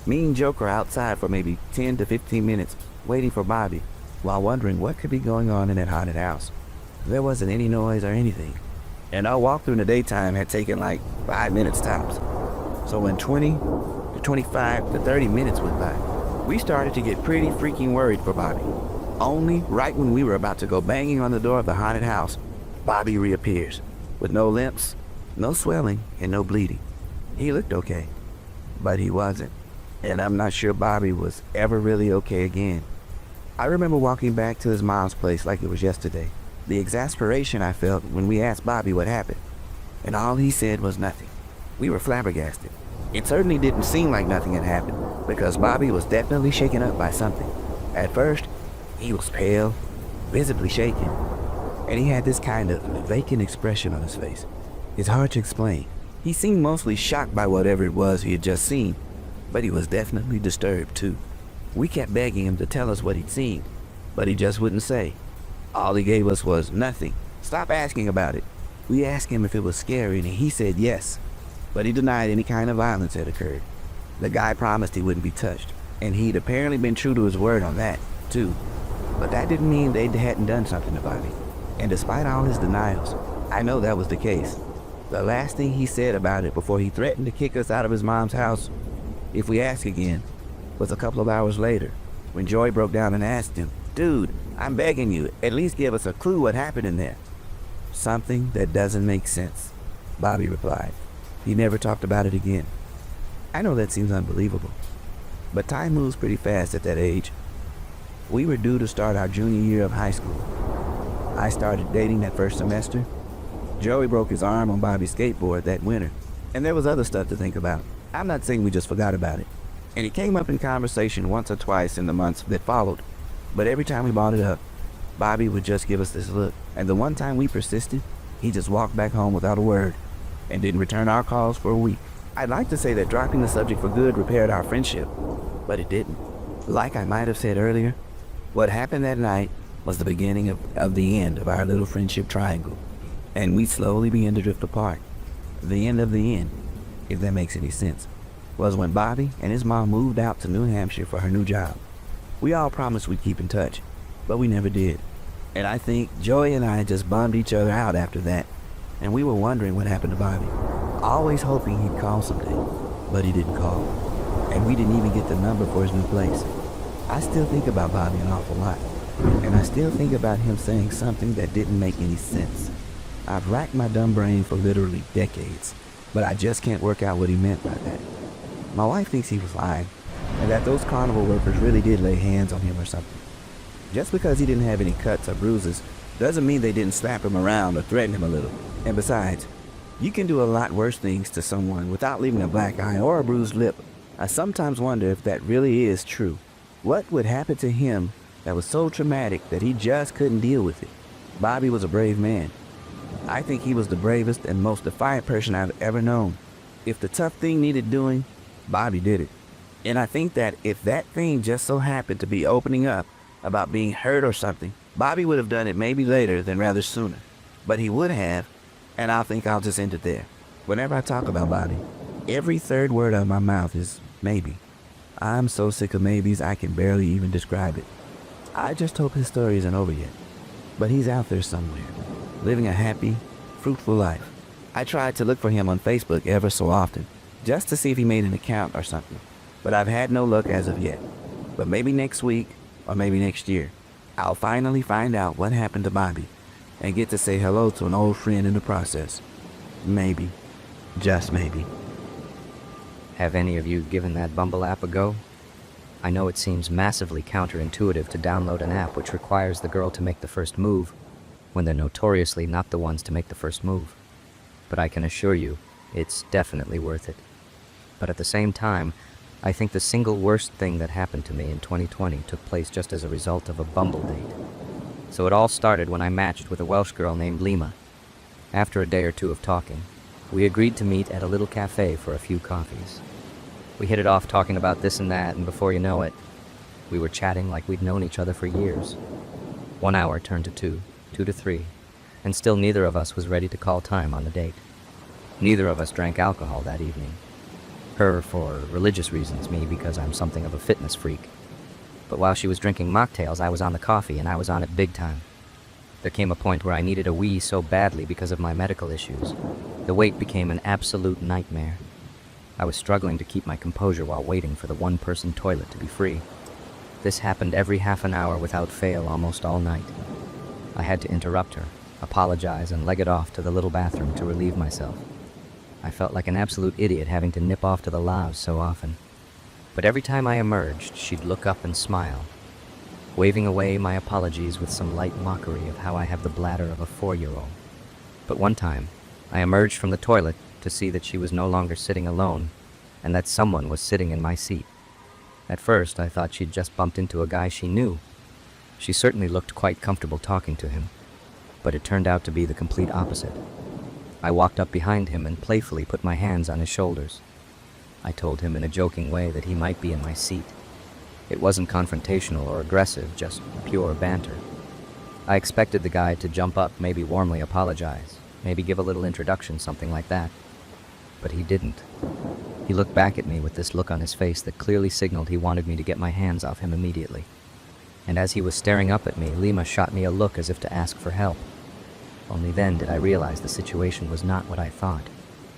Me and Joker outside for maybe 10 to 15 minutes waiting for Bobby, while wondering what could be going on in that haunted house. There wasn't any noise or anything, and our walkthrough in the daytime had taken like 5 minutes tops. So when 20 to 25 to 30 minutes went by, we started to get pretty freaking worried for Bobby. Only right when we were about to go banging on the door of the haunted house, Bobby reappears, with no limps, no swelling, and no bleeding. He looked okay, but he wasn't, and I'm not sure Bobby was ever really okay again. I remember walking back to his mom's place like it was yesterday, the exasperation I felt when we asked Bobby what happened, and all he said was nothing. We were flabbergasted. It certainly didn't seem like nothing had happened, because Bobby was definitely shaken up by something. At first, he was pale, visibly shaken, and he had this kind of vacant expression on his face. It's hard to explain. He seemed mostly shocked by whatever it was he had just seen, but he was definitely disturbed too. We kept begging him to tell us what he'd seen, but he just wouldn't say. All he gave us was nothing. Stop asking about it. We asked him if it was scary, and he said yes, but he denied any kind of violence had occurred. The guy promised he wouldn't be touched, and he'd apparently been true to his word on that, too. But that didn't mean they hadn't done something about it. And despite all his denials, I know that was the case. The last thing he said about it before he threatened to kick us out of his mom's house, if we asked again, was a couple of hours later, when Joy broke down and asked him, dude, I'm begging you, at least give us a clue what happened in there. Something that doesn't make sense, Bobby replied. He never talked about it again. I know that seems unbelievable, but time moves pretty fast at that age. We were due to start our junior year of high school. I started dating that first semester. Joey broke his arm on Bobby's skateboard that winter, and there was other stuff to think about. I'm not saying we just forgot about it. And it came up in conversation once or twice in the months that followed, but every time we brought it up, Bobby would just give us this look, and the one time we persisted, he just walked back home without a word, and didn't return our calls for a week. I'd like to say that dropping the subject for good repaired our friendship, but it didn't. Like I might have said earlier, what happened that night was the beginning of the end of our little friendship triangle, and we slowly began to drift apart. The end of the end, if that makes any sense, was when Bobby and his mom moved out to New Hampshire for her new job. We all promised we'd keep in touch, but we never did. And I think Joey and I just bummed each other out after that, and we were wondering what happened to Bobby, always hoping he'd call someday, but he didn't call, and we didn't even get the number for his new place. I still think about Bobby an awful lot, and I still think about him saying something that didn't make any sense. I've racked my dumb brain for literally decades, but I just can't work out what he meant by that. My wife thinks he was lying, and that those carnival workers really did lay hands on him or something. Just because he didn't have any cuts or bruises doesn't mean they didn't slap him around or threaten him a little. And besides, you can do a lot worse things to someone without leaving a black eye or a bruised lip. I sometimes wonder if that really is true. What would happen to him that was so traumatic that he just couldn't deal with it? Bobby was a brave man. I think he was the bravest and most defiant person I've ever known. If the tough thing needed doing, Bobby did it. And I think that if that thing just so happened to be opening up about being hurt or something, Bobby would have done it maybe later than rather sooner. but he would have, and I think I'll just end it there. Whenever I talk about Bobby, every third word out of my mouth is maybe. I'm so sick of maybes I can barely even describe it. I just hope his story isn't over yet. But he's out there somewhere, living a happy, fruitful life. I tried to look for him on Facebook ever so often, just to see if he made an account or something. But I've had no luck as of yet. But maybe next week, or maybe next year, I'll finally find out what happened to Bobby and get to say hello to an old friend in the process. Maybe. Just maybe. Have any of you given that Bumble app a go? I know it seems massively counterintuitive to download an app which requires the girl to make the first move, when they're notoriously not the ones to make the first move. But I can assure you, it's definitely worth it. But at the same time, I think the single worst thing that happened to me in 2020 took place just as a result of a Bumble date. So it all started when I matched with a Welsh girl named Lima. After a day or two of talking, we agreed to meet at a little cafe for a few coffees. We hit it off talking about this and that, and before you know it, we were chatting like we'd known each other for years. 1 hour turned to 2, 2 to 3, and still neither of us was ready to call time on the date. Neither of us drank alcohol that evening. Her for religious reasons, me because I'm something of a fitness freak. But while she was drinking mocktails, I was on the coffee, and I was on it big time. There came a point where I needed a wee so badly because of my medical issues. The wait became an absolute nightmare. I was struggling to keep my composure while waiting for the one-person toilet to be free. This happened every half an hour without fail almost all night. I had to interrupt her, apologize, and leg it off to the little bathroom to relieve myself. I felt like an absolute idiot having to nip off to the laos so often. But every time I emerged, she'd look up and smile, waving away my apologies with some light mockery of how I have the bladder of a 4-year-old. But one time, I emerged from the toilet to see that she was no longer sitting alone, and that someone was sitting in my seat. At first, I thought she'd just bumped into a guy she knew. She certainly looked quite comfortable talking to him, but it turned out to be the complete opposite. I walked up behind him and playfully put my hands on his shoulders. I told him in a joking way that he might be in my seat. It wasn't confrontational or aggressive, just pure banter. I expected the guy to jump up, maybe warmly apologize, maybe give a little introduction, something like that. But he didn't. He looked back at me with this look on his face that clearly signaled he wanted me to get my hands off him immediately. And as he was staring up at me, Lima shot me a look as if to ask for help. Only then did I realize the situation was not what I thought,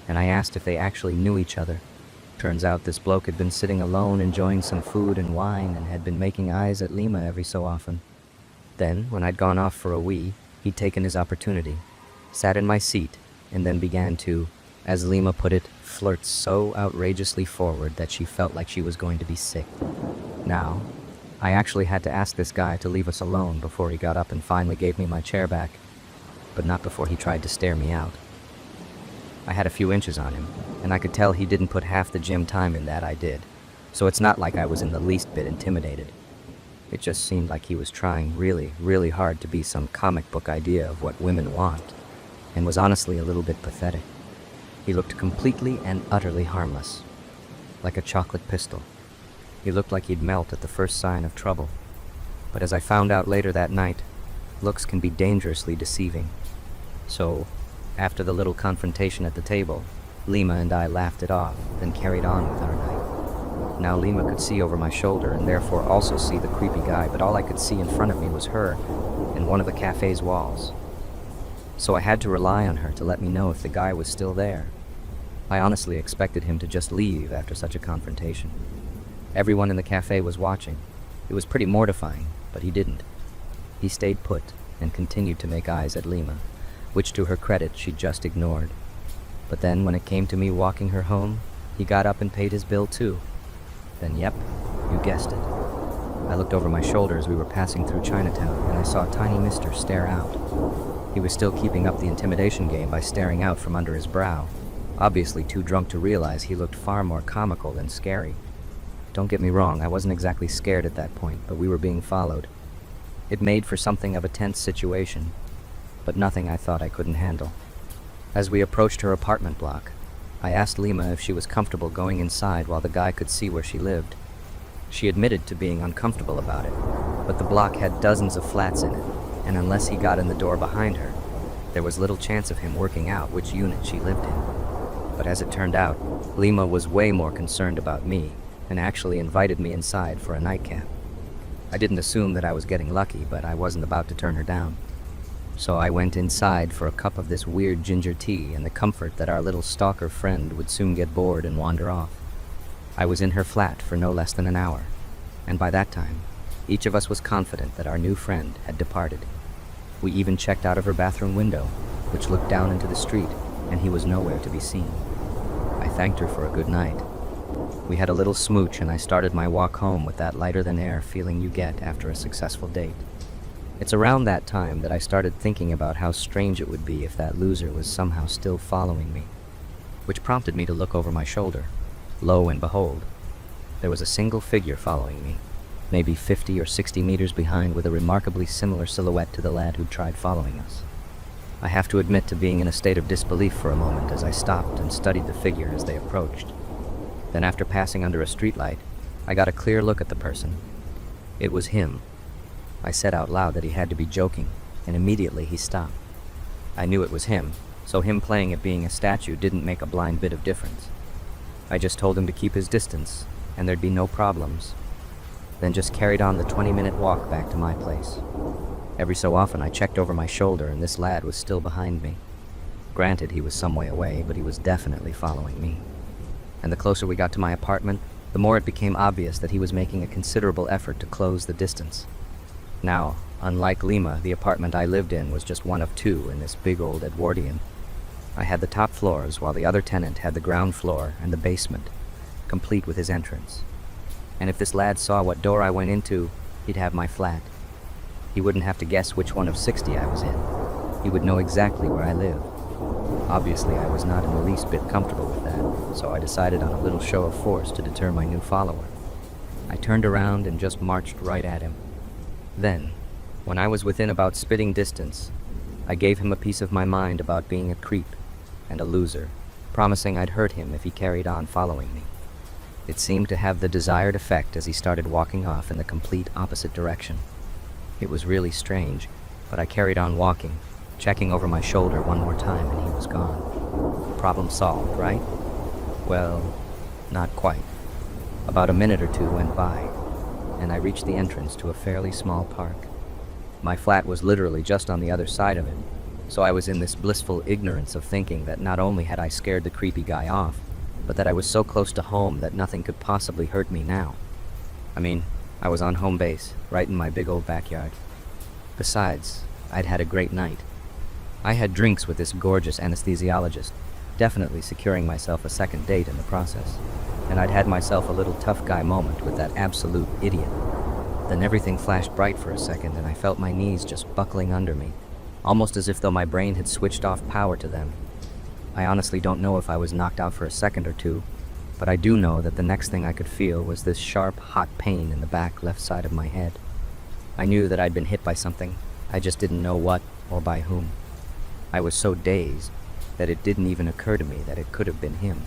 and I asked if they actually knew each other. Turns out this bloke had been sitting alone enjoying some food and wine and had been making eyes at Lima every so often. Then, when I'd gone off for a wee, he'd taken his opportunity, sat in my seat, and then began to, as Lima put it, flirt so outrageously forward that she felt like she was going to be sick. Now, I actually had to ask this guy to leave us alone before he got up and finally gave me my chair back, but not before he tried to stare me out. I had a few inches on him, and I could tell he didn't put half the gym time in that I did, so it's not like I was in the least bit intimidated. It just seemed like he was trying really, really hard to be some comic book idea of what women want, and was honestly a little bit pathetic. He looked completely and utterly harmless, like a chocolate pistol. He looked like he'd melt at the first sign of trouble. But as I found out later that night, looks can be dangerously deceiving. So, after the little confrontation at the table, Lima and I laughed it off, then carried on with our night. Now Lima could see over my shoulder and therefore also see the creepy guy, but all I could see in front of me was her and one of the cafe's walls. So I had to rely on her to let me know if the guy was still there. I honestly expected him to just leave after such a confrontation. Everyone in the cafe was watching. It was pretty mortifying, but he didn't. He stayed put and continued to make eyes at Lima, which to her credit she just ignored. But then when it came to me walking her home, he got up and paid his bill too. Then yep, you guessed it. I looked over my shoulder as we were passing through Chinatown, and I saw tiny Mister stare out. He was still keeping up the intimidation game by staring out from under his brow, obviously too drunk to realize he looked far more comical than scary. Don't get me wrong, I wasn't exactly scared at that point, but we were being followed. It made for something of a tense situation, but nothing I thought I couldn't handle. As we approached her apartment block, I asked Lima if she was comfortable going inside while the guy could see where she lived. She admitted to being uncomfortable about it, but the block had dozens of flats in it, and unless he got in the door behind her, there was little chance of him working out which unit she lived in. But as it turned out, Lima was way more concerned about me and actually invited me inside for a nightcap. I didn't assume that I was getting lucky, but I wasn't about to turn her down. So I went inside for a cup of this weird ginger tea and the comfort that our little stalker friend would soon get bored and wander off. I was in her flat for no less than an hour, and by that time, each of us was confident that our new friend had departed. We even checked out of her bathroom window, which looked down into the street, and he was nowhere to be seen. I thanked her for a good night. We had a little smooch, and I started my walk home with that lighter-than-air feeling you get after a successful date. It's around that time that I started thinking about how strange it would be if that loser was somehow still following me, which prompted me to look over my shoulder. Lo and behold, there was a single figure following me, maybe 50 or 60 meters behind, with a remarkably similar silhouette to the lad who'd tried following us. I have to admit to being in a state of disbelief for a moment as I stopped and studied the figure as they approached. Then after passing under a streetlight, I got a clear look at the person. It was him. I said out loud that he had to be joking, and immediately he stopped. I knew it was him, so him playing at being a statue didn't make a blind bit of difference. I just told him to keep his distance, and there'd be no problems. Then just carried on the 20-minute walk back to my place. Every so often I checked over my shoulder, and this lad was still behind me. Granted, he was some way away, but he was definitely following me. And the closer we got to my apartment, the more it became obvious that he was making a considerable effort to close the distance. Now, unlike Lima, the apartment I lived in was just one of two in this big old Edwardian. I had the top floors, while the other tenant had the ground floor and the basement, complete with his entrance. And if this lad saw what door I went into, he'd have my flat. He wouldn't have to guess which one of 60 I was in. He would know exactly where I lived. Obviously, I was not in the least bit comfortable with that, so I decided on a little show of force to deter my new follower. I turned around and just marched right at him. Then, when I was within about spitting distance, I gave him a piece of my mind about being a creep and a loser, promising I'd hurt him if he carried on following me. It seemed to have the desired effect as he started walking off in the complete opposite direction. It was really strange, but I carried on walking, checking over my shoulder one more time, and he was gone. Problem solved, right? Well, not quite. About a minute or two went by, and I reached the entrance to a fairly small park. My flat was literally just on the other side of it, so I was in this blissful ignorance of thinking that not only had I scared the creepy guy off, but that I was so close to home that nothing could possibly hurt me now. I mean, I was on home base, right in my big old backyard. Besides, I'd had a great night. I had drinks with this gorgeous anesthesiologist, definitely securing myself a second date in the process, and I'd had myself a little tough guy moment with that absolute idiot. Then everything flashed bright for a second, and I felt my knees just buckling under me, almost as if though my brain had switched off power to them. I honestly don't know if I was knocked out for a second or two, but I do know that the next thing I could feel was this sharp, hot pain in the back left side of my head. I knew that I'd been hit by something, I just didn't know what or by whom. I was so dazed that it didn't even occur to me that it could have been him.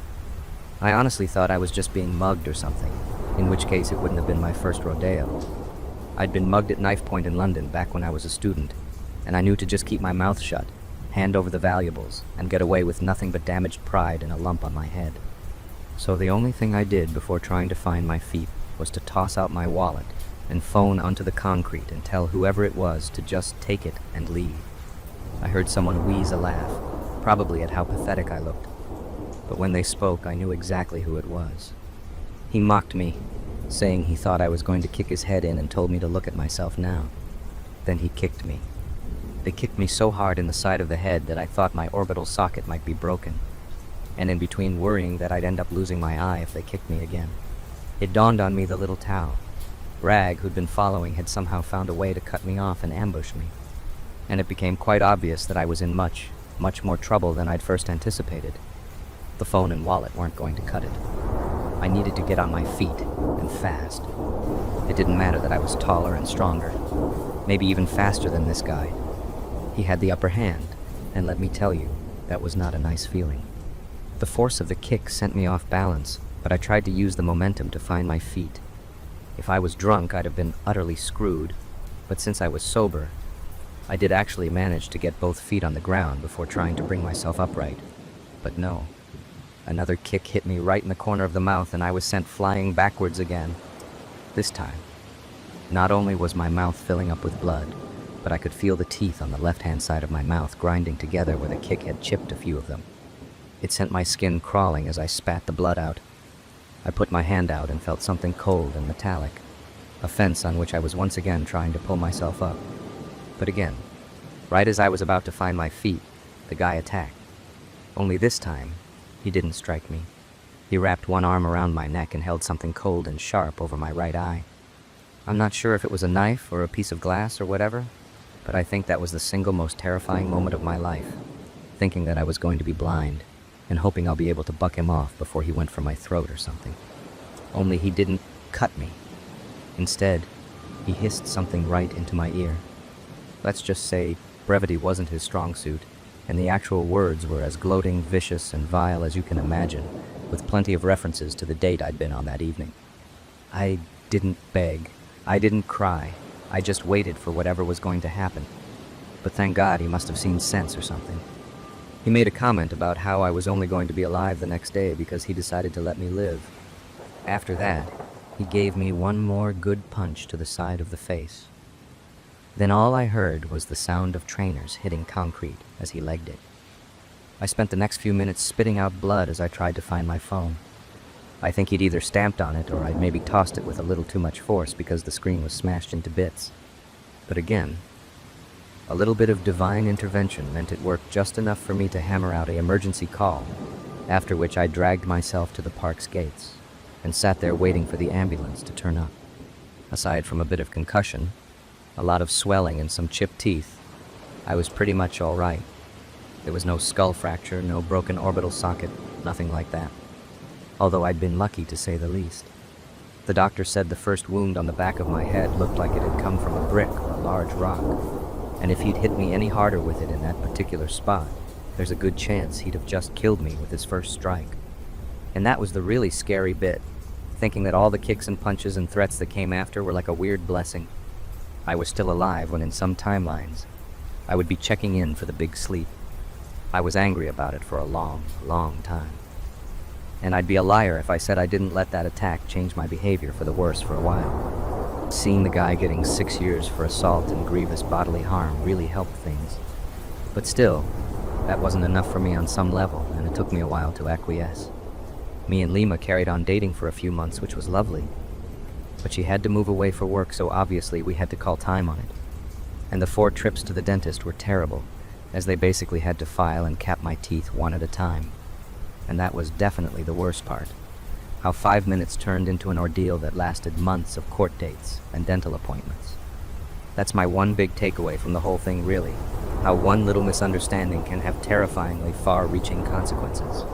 I honestly thought I was just being mugged or something, in which case it wouldn't have been my first rodeo. I'd been mugged at knife point in London back when I was a student, and I knew to just keep my mouth shut, hand over the valuables, and get away with nothing but damaged pride and a lump on my head. So the only thing I did before trying to find my feet was to toss out my wallet and phone onto the concrete and tell whoever it was to just take it and leave. I heard someone wheeze a laugh, probably at how pathetic I looked. But when they spoke, I knew exactly who it was. He mocked me, saying he thought I was going to kick his head in, and told me to look at myself now. Then he kicked me. They kicked me so hard in the side of the head that I thought my orbital socket might be broken, and in between worrying that I'd end up losing my eye if they kicked me again, it dawned on me the little Tao, Rag, who'd been following, had somehow found a way to cut me off and ambush me. And it became quite obvious that I was in much more trouble than I'd first anticipated. The phone and wallet weren't going to cut it. I needed to get on my feet, and fast. It didn't matter that I was taller and stronger, maybe even faster than this guy. He had the upper hand, and let me tell you, that was not a nice feeling. The force of the kick sent me off balance, but I tried to use the momentum to find my feet. If I was drunk, I'd have been utterly screwed, but since I was sober, I did actually manage to get both feet on the ground before trying to bring myself upright. But no. Another kick hit me right in the corner of the mouth and I was sent flying backwards again. This time, not only was my mouth filling up with blood, but I could feel the teeth on the left-hand side of my mouth grinding together where the kick had chipped a few of them. It sent my skin crawling as I spat the blood out. I put my hand out and felt something cold and metallic, a fence on which I was once again trying to pull myself up. But again, right as I was about to find my feet, the guy attacked. Only this time, he didn't strike me. He wrapped one arm around my neck and held something cold and sharp over my right eye. I'm not sure if it was a knife or a piece of glass or whatever, but I think that was the single most terrifying moment of my life, thinking that I was going to be blind and hoping I'll be able to buck him off before he went for my throat or something. Only he didn't cut me. Instead, he hissed something right into my ear. Let's just say brevity wasn't his strong suit, and the actual words were as gloating, vicious, and vile as you can imagine, with plenty of references to the date I'd been on that evening. I didn't beg. I didn't cry. I just waited for whatever was going to happen. But thank God he must have seen sense or something. He made a comment about how I was only going to be alive the next day because he decided to let me live. After that, he gave me one more good punch to the side of the face. Then all I heard was the sound of trainers hitting concrete as he legged it. I spent the next few minutes spitting out blood as I tried to find my phone. I think he'd either stamped on it or I'd maybe tossed it with a little too much force because the screen was smashed into bits. But again, a little bit of divine intervention meant it worked just enough for me to hammer out an emergency call, after which I dragged myself to the park's gates and sat there waiting for the ambulance to turn up. Aside from a bit of concussion, a lot of swelling and some chipped teeth, I was pretty much all right. There was no skull fracture, no broken orbital socket, nothing like that. Although I'd been lucky to say the least. The doctor said the first wound on the back of my head looked like it had come from a brick or a large rock, and if he'd hit me any harder with it in that particular spot, there's a good chance he'd have just killed me with his first strike. And that was the really scary bit, thinking that all the kicks and punches and threats that came after were like a weird blessing. I was still alive when in some timelines, I would be checking in for the big sleep. I was angry about it for a long, long time. And I'd be a liar if I said I didn't let that attack change my behavior for the worse for a while. Seeing the guy getting 6 years for assault and grievous bodily harm really helped things. But still, that wasn't enough for me on some level, and it took me a while to acquiesce. Me and Lima carried on dating for a few months, which was lovely. But she had to move away for work, so obviously we had to call time on it. And the 4 trips to the dentist were terrible, as they basically had to file and cap my teeth one at a time. And that was definitely the worst part. How 5 minutes turned into an ordeal that lasted months of court dates and dental appointments. That's my one big takeaway from the whole thing, really. How one little misunderstanding can have terrifyingly far-reaching consequences.